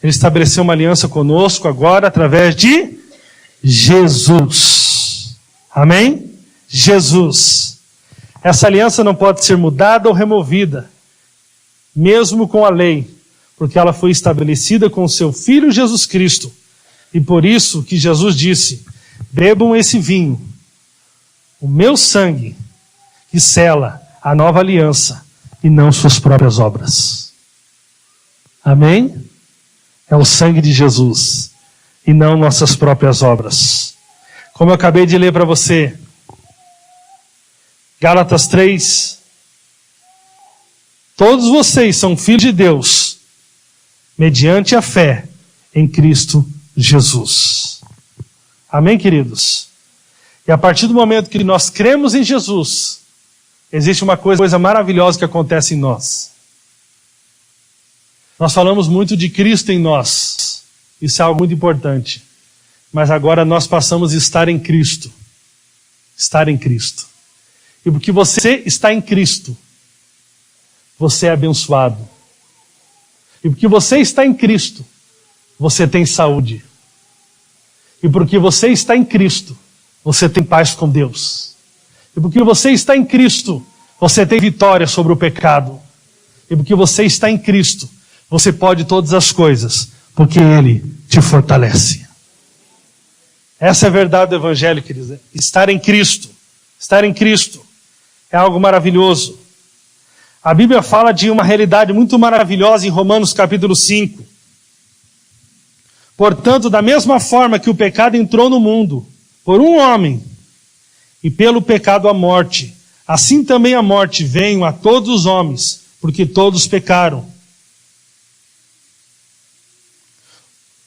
Ele estabeleceu uma aliança conosco agora através de Jesus. Amém? Jesus. Essa aliança não pode ser mudada ou removida, mesmo com a lei, porque ela foi estabelecida com o seu Filho Jesus Cristo. E por isso que Jesus disse: bebam esse vinho, o meu sangue, que sela a nova aliança, e não suas próprias obras. Amém? É o sangue de Jesus, e não nossas próprias obras. Como eu acabei de ler para você, Gálatas 3, todos vocês são filhos de Deus, mediante a fé em Cristo Jesus. Amém, queridos? E a partir do momento que nós cremos em Jesus, existe uma coisa maravilhosa que acontece em nós. Nós falamos muito de Cristo em nós. Isso é algo muito importante. Mas agora nós passamos a estar em Cristo. Estar em Cristo. E porque você está em Cristo, você é abençoado. E porque você está em Cristo, você tem saúde. E porque você está em Cristo, você tem paz com Deus. E porque você está em Cristo, você tem vitória sobre o pecado. E porque você está em Cristo, você pode todas as coisas, porque Ele te fortalece. Essa é a verdade do Evangelho, queridos. Estar em Cristo. Estar em Cristo é algo maravilhoso. A Bíblia fala de uma realidade muito maravilhosa em Romanos capítulo 5. Portanto, da mesma forma que o pecado entrou no mundo, por um homem, e pelo pecado a morte, assim também a morte veio a todos os homens, porque todos pecaram.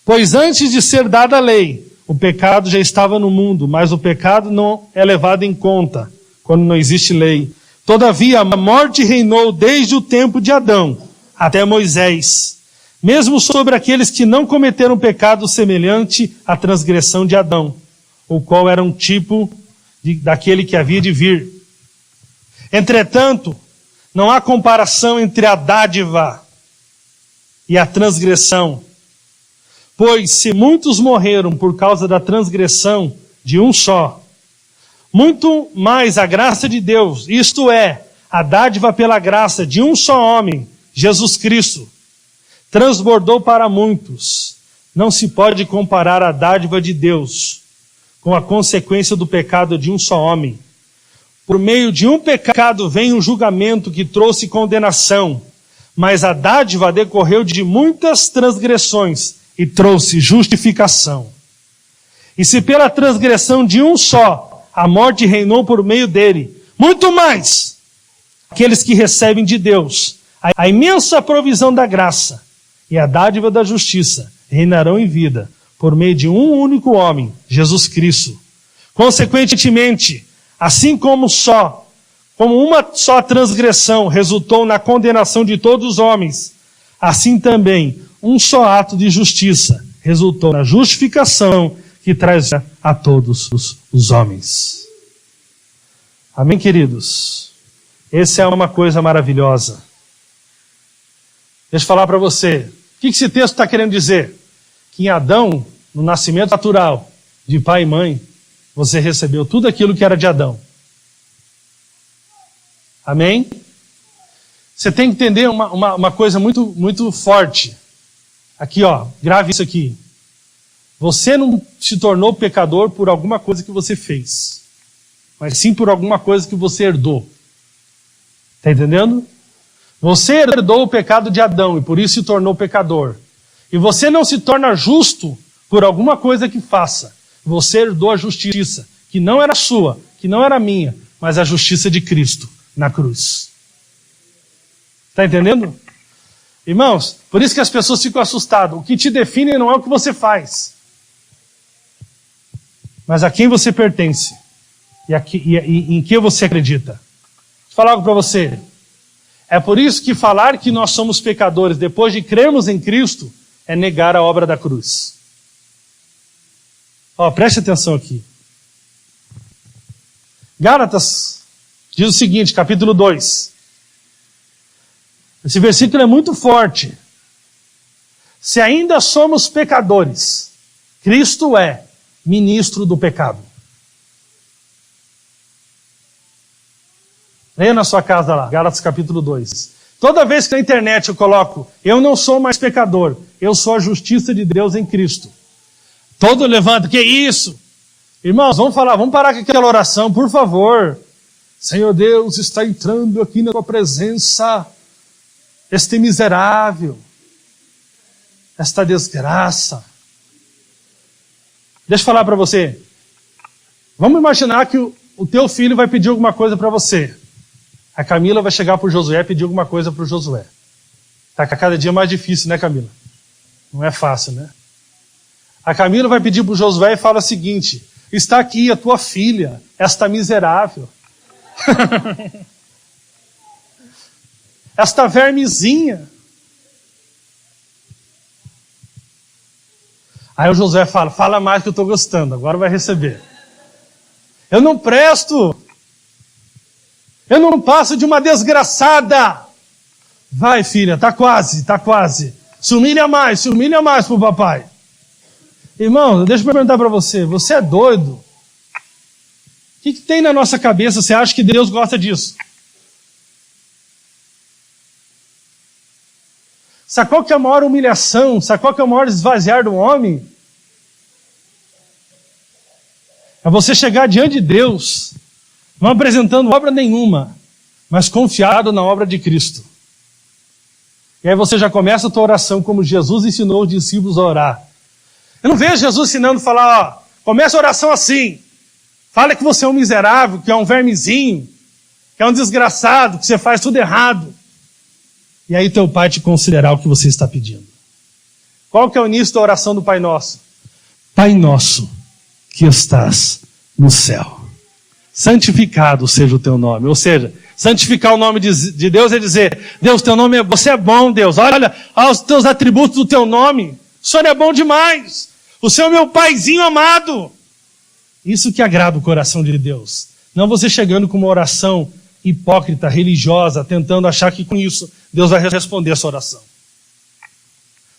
Pois antes de ser dada a lei, o pecado já estava no mundo, mas o pecado não é levado em conta quando não existe lei. Todavia, a morte reinou desde o tempo de Adão até Moisés, mesmo sobre aqueles que não cometeram pecado semelhante à transgressão de Adão, o qual era um tipo daquele que havia de vir. Entretanto, não há comparação entre a dádiva e a transgressão. Pois se muitos morreram por causa da transgressão de um só, muito mais a graça de Deus, isto é, a dádiva pela graça de um só homem, Jesus Cristo, transbordou para muitos. Não se pode comparar a dádiva de Deus com a consequência do pecado de um só homem. Por meio de um pecado vem um julgamento que trouxe condenação, mas a dádiva decorreu de muitas transgressões e trouxe justificação. E se pela transgressão de um só a morte reinou por meio dele, muito mais aqueles que recebem de Deus a imensa provisão da graça e a dádiva da justiça reinarão em vida por meio de um único homem, Jesus Cristo. Consequentemente, assim como uma só transgressão resultou na condenação de todos os homens, assim também um só ato de justiça resultou na justificação que traz a todos os homens. Amém, queridos? Essa é uma coisa maravilhosa. Deixa eu falar para você. O que esse texto está querendo dizer? Que em Adão, no nascimento natural de pai e mãe, você recebeu tudo aquilo que era de Adão. Amém? Você tem que entender uma coisa muito, muito forte. Aqui, ó, grave isso aqui. Você não se tornou pecador por alguma coisa que você fez, mas sim por alguma coisa que você herdou. Está entendendo? Você herdou o pecado de Adão e por isso se tornou pecador. E você não se torna justo por alguma coisa que faça. Você herdou a justiça, que não era sua, que não era minha, mas a justiça de Cristo na cruz. Está entendendo? Irmãos, por isso que as pessoas ficam assustadas. O que te define não é o que você faz, mas a quem você pertence e em que você acredita. Vou falar algo para você. É por isso que falar que nós somos pecadores depois de crermos em Cristo é negar a obra da cruz. Ó, preste atenção aqui. Gálatas diz o seguinte, capítulo 2. Esse versículo é muito forte. Se ainda somos pecadores, Cristo é ministro do pecado. Leia na sua casa lá, Gálatas capítulo 2. Toda vez que na internet eu coloco, eu não sou mais pecador, eu sou a justiça de Deus em Cristo. Todo levanta, que isso? Irmãos, vamos parar com aquela oração, por favor. Senhor Deus, está entrando aqui na tua presença, este miserável, esta desgraça. Deixa eu falar para você. Vamos imaginar que o teu filho vai pedir alguma coisa para você. A Camila vai chegar para o Josué e pedir alguma coisa para o Josué. Está cada dia mais difícil, né, Camila? Não é fácil, né? A Camila vai pedir para o Josué e fala o seguinte: está aqui a tua filha, esta miserável. Esta vermezinha. Aí o Josué fala mais que eu estou gostando, agora vai receber. Eu não presto. Eu não passo de uma desgraçada. Vai, filha, está quase. Se humilha mais para o papai. Irmão, deixa eu perguntar para você, você é doido? O que tem na nossa cabeça? Você acha que Deus gosta disso? Sabe qual que é a maior humilhação? Sabe qual que é o maior esvaziar do homem? É você chegar diante de Deus, não apresentando obra nenhuma, mas confiado na obra de Cristo. E aí você já começa a tua oração como Jesus ensinou os discípulos a orar. Eu não vejo Jesus ensinando a falar, começa a oração assim. Fala que você é um miserável, que é um vermezinho, que é um desgraçado, que você faz tudo errado. E aí teu pai te considerar o que você está pedindo. Qual que é o início da oração do Pai Nosso? Pai Nosso, que estás no céu. Santificado seja o teu nome. Ou seja, santificar o nome de Deus é dizer, Deus, teu nome você é bom, Deus. Olha os teus atributos do teu nome. O Senhor é bom demais. O Senhor é meu paizinho amado. Isso que agrada o coração de Deus. Não você chegando com uma oração hipócrita, religiosa, tentando achar que com isso Deus vai responder a sua oração.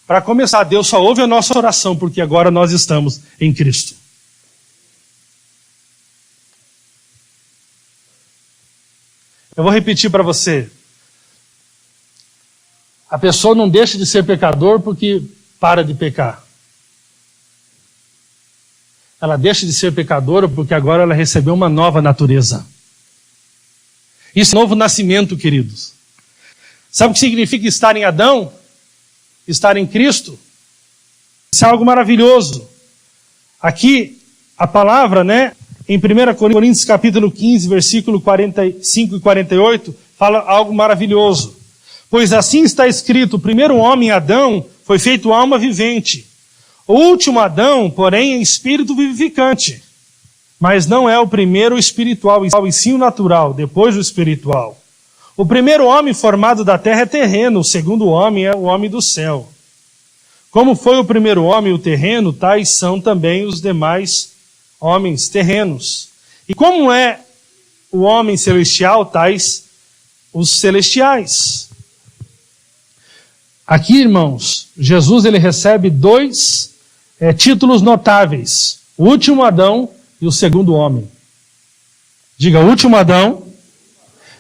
Para começar, Deus só ouve a nossa oração porque agora nós estamos em Cristo. Eu vou repetir para você. A pessoa não deixa de ser pecador porque para de pecar. Ela deixa de ser pecadora porque agora ela recebeu uma nova natureza. Isso é novo nascimento, queridos. Sabe o que significa estar em Adão? Estar em Cristo? Isso é algo maravilhoso. Aqui, a palavra, em 1 Coríntios capítulo 15, versículo 45 e 48, fala algo maravilhoso. Pois assim está escrito, o primeiro homem, Adão, foi feito alma vivente. O último Adão, porém, é espírito vivificante. Mas não é o primeiro o espiritual, e sim o natural, depois o espiritual. O primeiro homem formado da terra é terreno, o segundo homem é o homem do céu. Como foi o primeiro homem o terreno, tais são também os demais homens terrenos. E como é o homem celestial, tais os celestiais. Aqui, irmãos, Jesus ele recebe dois títulos notáveis. O último Adão e o segundo homem. Diga, o último Adão.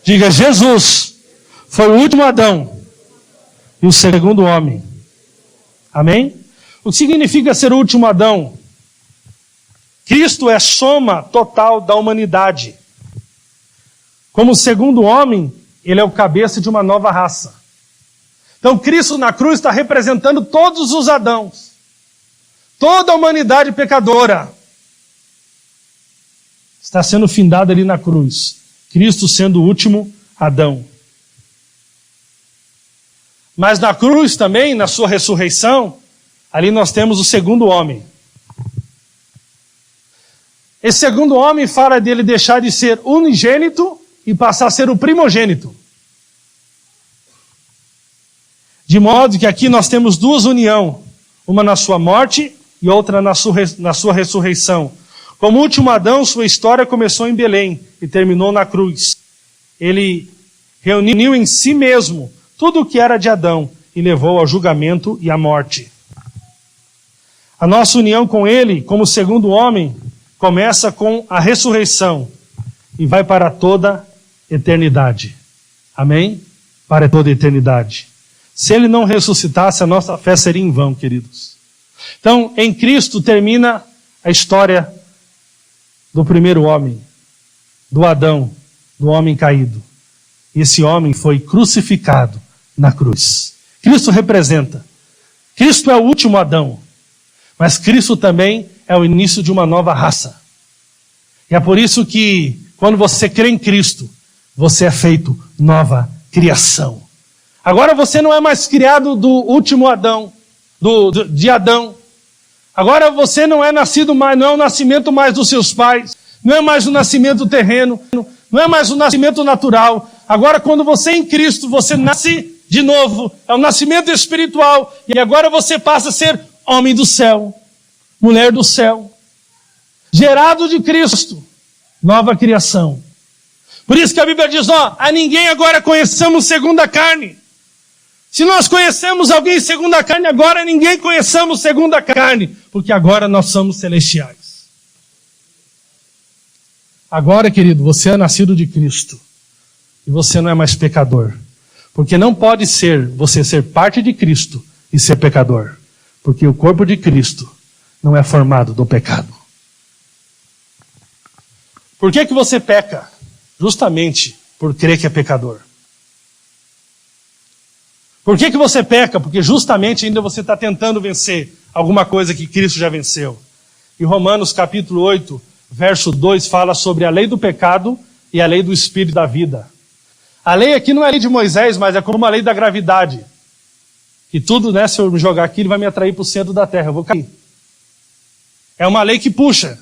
Diga, Jesus foi o último Adão e o segundo homem. Amém? O que significa ser o último Adão? Cristo é a soma total da humanidade. Como o segundo homem, ele é o cabeça de uma nova raça. Então Cristo na cruz está representando todos os Adãos. Toda a humanidade pecadora está sendo findada ali na cruz. Cristo sendo o último Adão. Mas na cruz também, na sua ressurreição, ali nós temos o segundo homem. Esse segundo homem fala dele deixar de ser unigênito e passar a ser o primogênito. De modo que aqui nós temos duas uniões, uma na sua morte e outra na sua ressurreição. Como último Adão, sua história começou em Belém e terminou na cruz. Ele reuniu em si mesmo tudo o que era de Adão e levou ao julgamento e à morte. A nossa união com ele, como segundo homem, começa com a ressurreição e vai para toda eternidade. Amém? Para toda a eternidade. Se ele não ressuscitasse, a nossa fé seria em vão, queridos. Então, em Cristo termina a história do primeiro homem, do Adão, do homem caído. E esse homem foi crucificado na cruz. Cristo representa. Cristo é o último Adão. Mas Cristo também é o início de uma nova raça. E é por isso que, quando você crê em Cristo, você é feito nova criação. Agora você não é mais criado do último Adão, de Adão. Agora você não é nascido mais, não é o nascimento mais dos seus pais, não é mais o nascimento terreno, não é mais o nascimento natural. Agora, quando você é em Cristo, você nasce de novo, é o nascimento espiritual, e agora você passa a ser homem do céu, mulher do céu, gerado de Cristo, nova criação. Por isso que a Bíblia diz, a ninguém agora conheçamos segundo a carne. Se nós conhecemos alguém segundo a carne, agora ninguém conheçamos segundo a carne, porque agora nós somos celestiais. Agora, querido, você é nascido de Cristo, e você não é mais pecador. Porque não pode ser você ser parte de Cristo e ser pecador. Porque o corpo de Cristo não é formado do pecado. Por que você peca? Justamente por crer que é pecador. Por que você peca? Porque justamente ainda você está tentando vencer alguma coisa que Cristo já venceu. E Romanos capítulo 8, verso 2 fala sobre a lei do pecado e a lei do espírito da vida. A lei aqui não é a lei de Moisés, mas é como a lei da gravidade. Que tudo, se eu me jogar aqui, ele vai me atrair para o centro da terra, eu vou cair. É uma lei que puxa.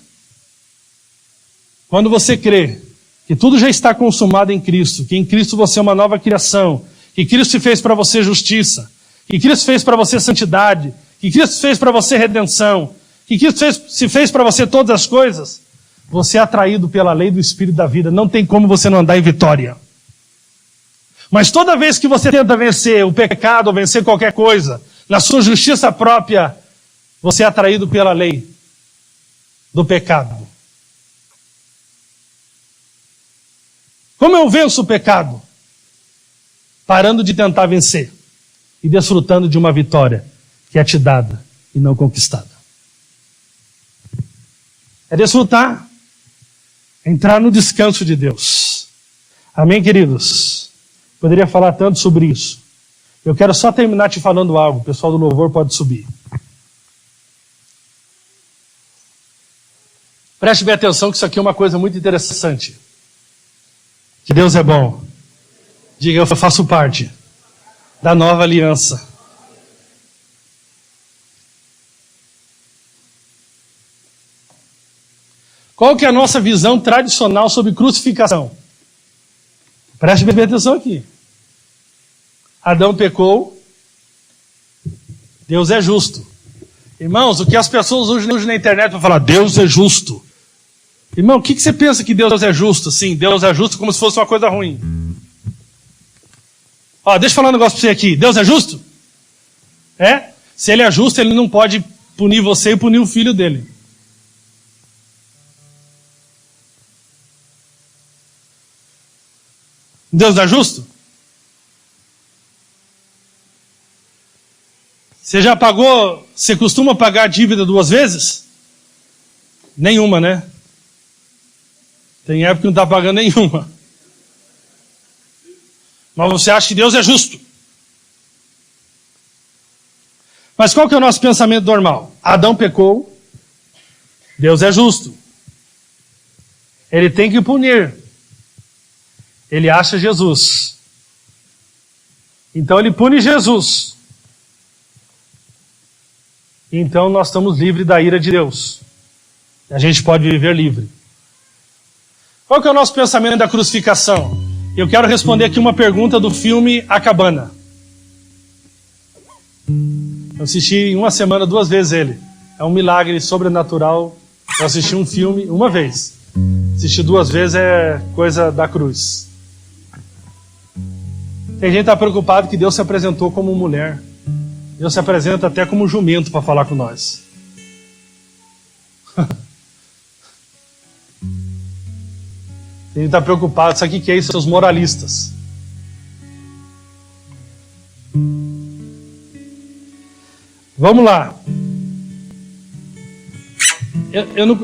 Quando você crê que tudo já está consumado em Cristo, que em Cristo você é uma nova criação, que Cristo fez para você justiça, que Cristo fez para você santidade, que Cristo fez para você redenção, que Cristo fez para você todas as coisas, você é atraído pela lei do Espírito da vida. Não tem como você não andar em vitória. Mas toda vez que você tenta vencer o pecado ou vencer qualquer coisa, na sua justiça própria, você é atraído pela lei do pecado. Como eu venço o pecado? Parando de tentar vencer e desfrutando de uma vitória que é te dada e não conquistada. É desfrutar, entrar no descanso de Deus. Amém, queridos? Poderia falar tanto sobre isso. Eu quero só terminar te falando algo. O pessoal do louvor pode subir. Preste bem atenção que isso aqui é uma coisa muito interessante. Que Deus é bom. Diga, eu faço parte da nova aliança. Qual que é a nossa visão tradicional sobre crucificação? Preste bem atenção aqui. Adão pecou, Deus é justo. Irmãos, o que as pessoas usam na internet para falar, Deus é justo. Irmão, o que você pensa que Deus é justo? Sim, Deus é justo como se fosse uma coisa ruim. Deixa eu falar um negócio para você aqui. Deus é justo? É? Se ele é justo, ele não pode punir você e punir o filho dele. Deus é justo? Você já pagou, você costuma pagar a dívida 2 vezes? Nenhuma, né? Tem época que não está pagando nenhuma. Mas você acha que Deus é justo. Mas qual que é o nosso pensamento normal? Adão pecou, Deus é justo. Ele tem que punir. Ele acha Jesus. Então ele pune Jesus. Então nós estamos livres da ira de Deus. A gente pode viver livre. Qual que é o nosso pensamento da crucificação? Eu quero responder aqui uma pergunta do filme A Cabana. Eu assisti em uma semana 2 vezes ele. É um milagre sobrenatural. Eu assisti um filme uma vez. Assistir 2 vezes é coisa da cruz. Tem gente que está preocupado que Deus se apresentou como mulher. Deus se apresenta até como jumento para falar com nós. Tem que estar preocupado. Sabe o que é isso? Os moralistas. Vamos lá.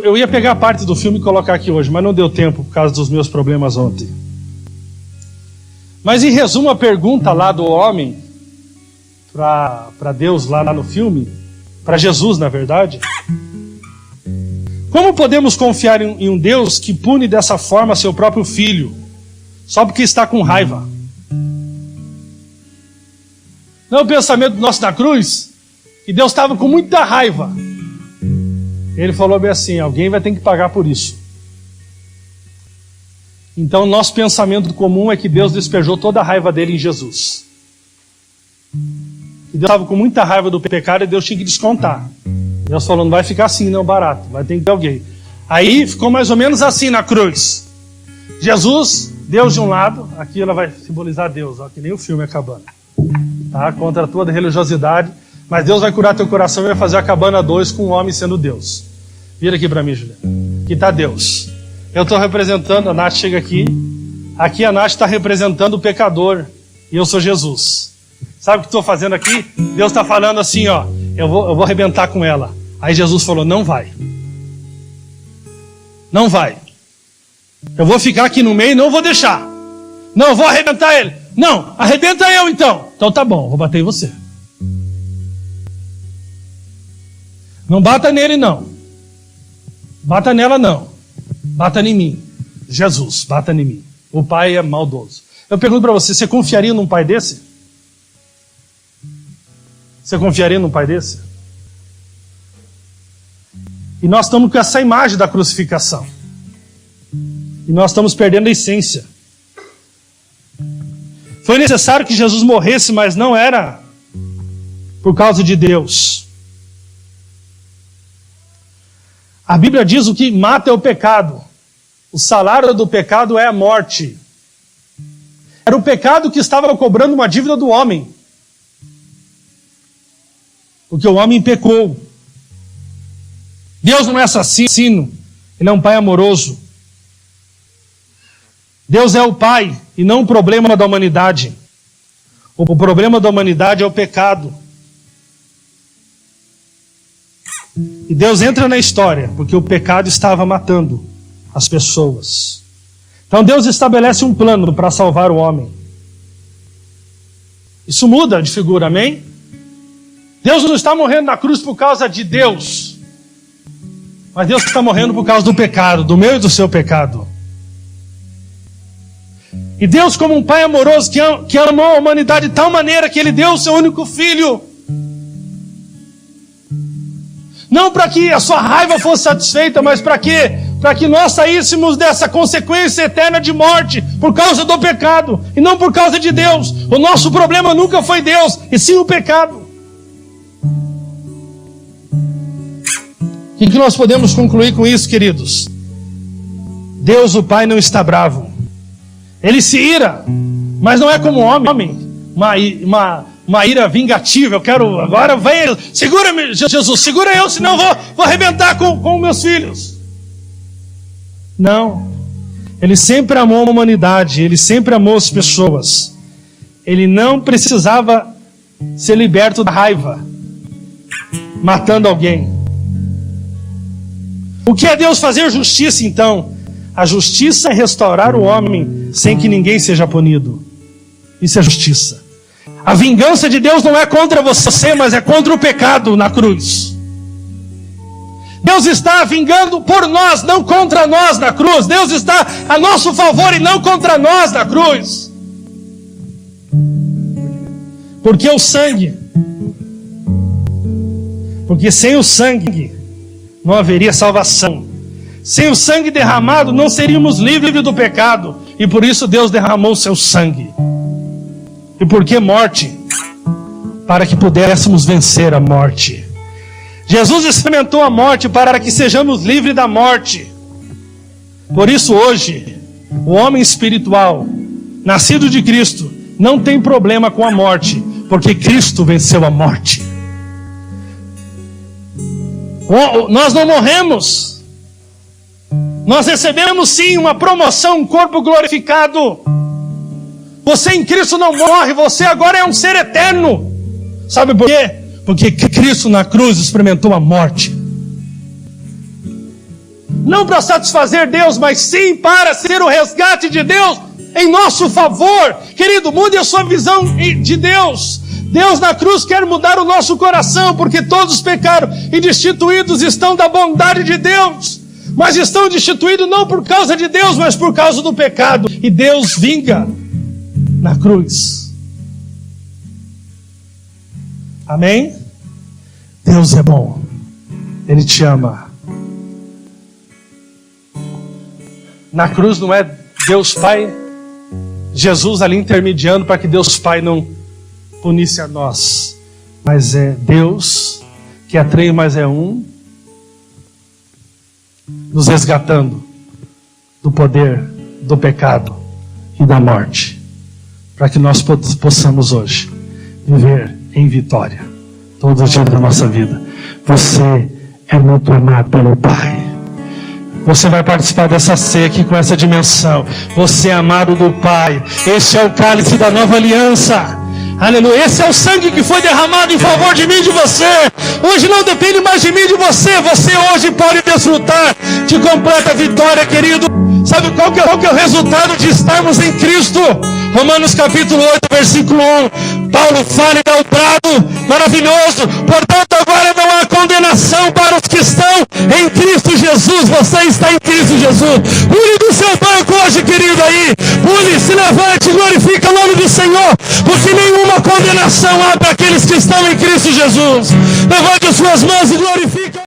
Eu ia pegar a parte do filme e colocar aqui hoje, mas não deu tempo por causa dos meus problemas ontem. Mas em resumo, a pergunta lá do homem para Deus lá no filme, para Jesus na verdade: como podemos confiar em um Deus que pune dessa forma seu próprio filho, só porque está com raiva? Não é o pensamento nosso na cruz? Que Deus estava com muita raiva. Ele falou bem assim: alguém vai ter que pagar por isso. Então nosso pensamento comum é que Deus despejou toda a raiva dele em Jesus. E Deus estava com muita raiva do pecado e Deus tinha que descontar. Deus falou: não vai ficar assim não, barato, vai ter que ter alguém. Aí ficou mais ou menos assim na cruz. Jesus, Deus de um lado, aqui ela vai simbolizar Deus, ó, que nem o filme acabando. Tá? Contra toda religiosidade. Mas Deus vai curar teu coração e vai fazer a cabana 2 com o homem sendo Deus. Vira aqui para mim, Juliana. Aqui está Deus. Eu estou representando, a Nath chega aqui. Aqui a Nath está representando o pecador. E eu sou Jesus. Sabe o que estou fazendo aqui? Deus está falando assim, ó. Eu vou arrebentar com ela. Aí Jesus falou: não vai. Não vai. Eu vou ficar aqui no meio e não vou deixar. Não, eu vou arrebentar ele. Não, arrebenta eu então. Então tá bom, vou bater em você. Não bata nele não. Bata nela não. Bata em mim. Jesus, bata em mim. O pai é maldoso. Eu pergunto para você: você confiaria num pai desse? Você confiaria num pai desse? E nós estamos com essa imagem da crucificação. E nós estamos perdendo a essência. Foi necessário que Jesus morresse, mas não era por causa de Deus. A Bíblia diz: o que mata é o pecado. O salário do pecado é a morte. Era o pecado que estava cobrando uma dívida do homem. Porque o homem pecou. Deus não é assassino. Ele é um pai amoroso. Deus é o pai e não o problema da humanidade. O problema da humanidade é o pecado. E Deus entra na história porque o pecado estava matando as pessoas. Então Deus estabelece um plano para salvar o homem. Isso muda de figura, amém? Deus não está morrendo na cruz por causa de Deus, mas Deus está morrendo por causa do pecado, do meu e do seu pecado. E Deus, como um pai amoroso que amou a humanidade de tal maneira que Ele deu o seu único filho, não para que a sua raiva fosse satisfeita, mas para quê? Para que nós saíssemos dessa consequência eterna de morte por causa do pecado e não por causa de Deus. O nosso problema nunca foi Deus, e sim o pecado. O que nós podemos concluir com isso, queridos? Deus, o Pai, não está bravo. Ele se ira, mas não é como homem, uma ira vingativa. Eu quero, agora vem, segura-me, Jesus, segura eu, senão vou arrebentar com meus filhos. Não, Ele sempre amou a humanidade, Ele sempre amou as pessoas. Ele não precisava ser liberto da raiva, matando alguém. O que é Deus fazer justiça, então? A justiça é restaurar o homem sem que ninguém seja punido. Isso é justiça. A vingança de Deus não é contra você, mas é contra o pecado na cruz. Deus está vingando por nós, não contra nós na cruz. Deus está a nosso favor e não contra nós na cruz. Porque o sangue, porque sem o sangue não haveria salvação. Sem o sangue derramado não seríamos livres do pecado. E por isso Deus derramou o seu sangue. E por que morte? Para que pudéssemos vencer a morte. Jesus experimentou a morte para que sejamos livres da morte. Por isso hoje, o homem espiritual, nascido de Cristo, não tem problema com a morte, porque Cristo venceu a morte. Nós não morremos. Nós recebemos sim uma promoção, um corpo glorificado. Você em Cristo não morre, você agora é um ser eterno. Sabe por quê? Porque Cristo na cruz experimentou a morte. Não para satisfazer Deus, mas sim para ser o resgate de Deus em nosso favor. Querido, mude a sua visão de Deus. Deus na cruz quer mudar o nosso coração, porque todos pecaram e destituídos estão da bondade de Deus. Mas estão destituídos não por causa de Deus, mas por causa do pecado. E Deus vinga na cruz. Amém? Deus é bom. Ele te ama. Na cruz não é Deus Pai, Jesus ali intermediando para que Deus Pai não punisse a nós. Mas é Deus, que é três, mas é um, nos resgatando do poder, do pecado e da morte. Para que nós possamos hoje viver em vitória todos os dias da nossa vida. Você é muito amado pelo Pai. Você vai participar dessa ceia aqui com essa dimensão. Você é amado do Pai. Este é o cálice da nova aliança. Aleluia. Esse é o sangue que foi derramado em favor de mim e de você. Hoje não depende mais de mim e de você. Você hoje pode desfrutar de completa vitória, querido. Sabe qual que é o resultado de estarmos em Cristo? Romanos capítulo 8, versículo 1. Paulo fala e dá um brado maravilhoso. Portanto, agora não há condenação para os que estão em Cristo Jesus. Você está em Cristo Jesus. Pule do seu banco hoje, querido, aí. Pule, se levante, glorifica o nome do Senhor. Porque nenhuma condenação há para aqueles que estão em Cristo Jesus. Levante as suas mãos e glorifica.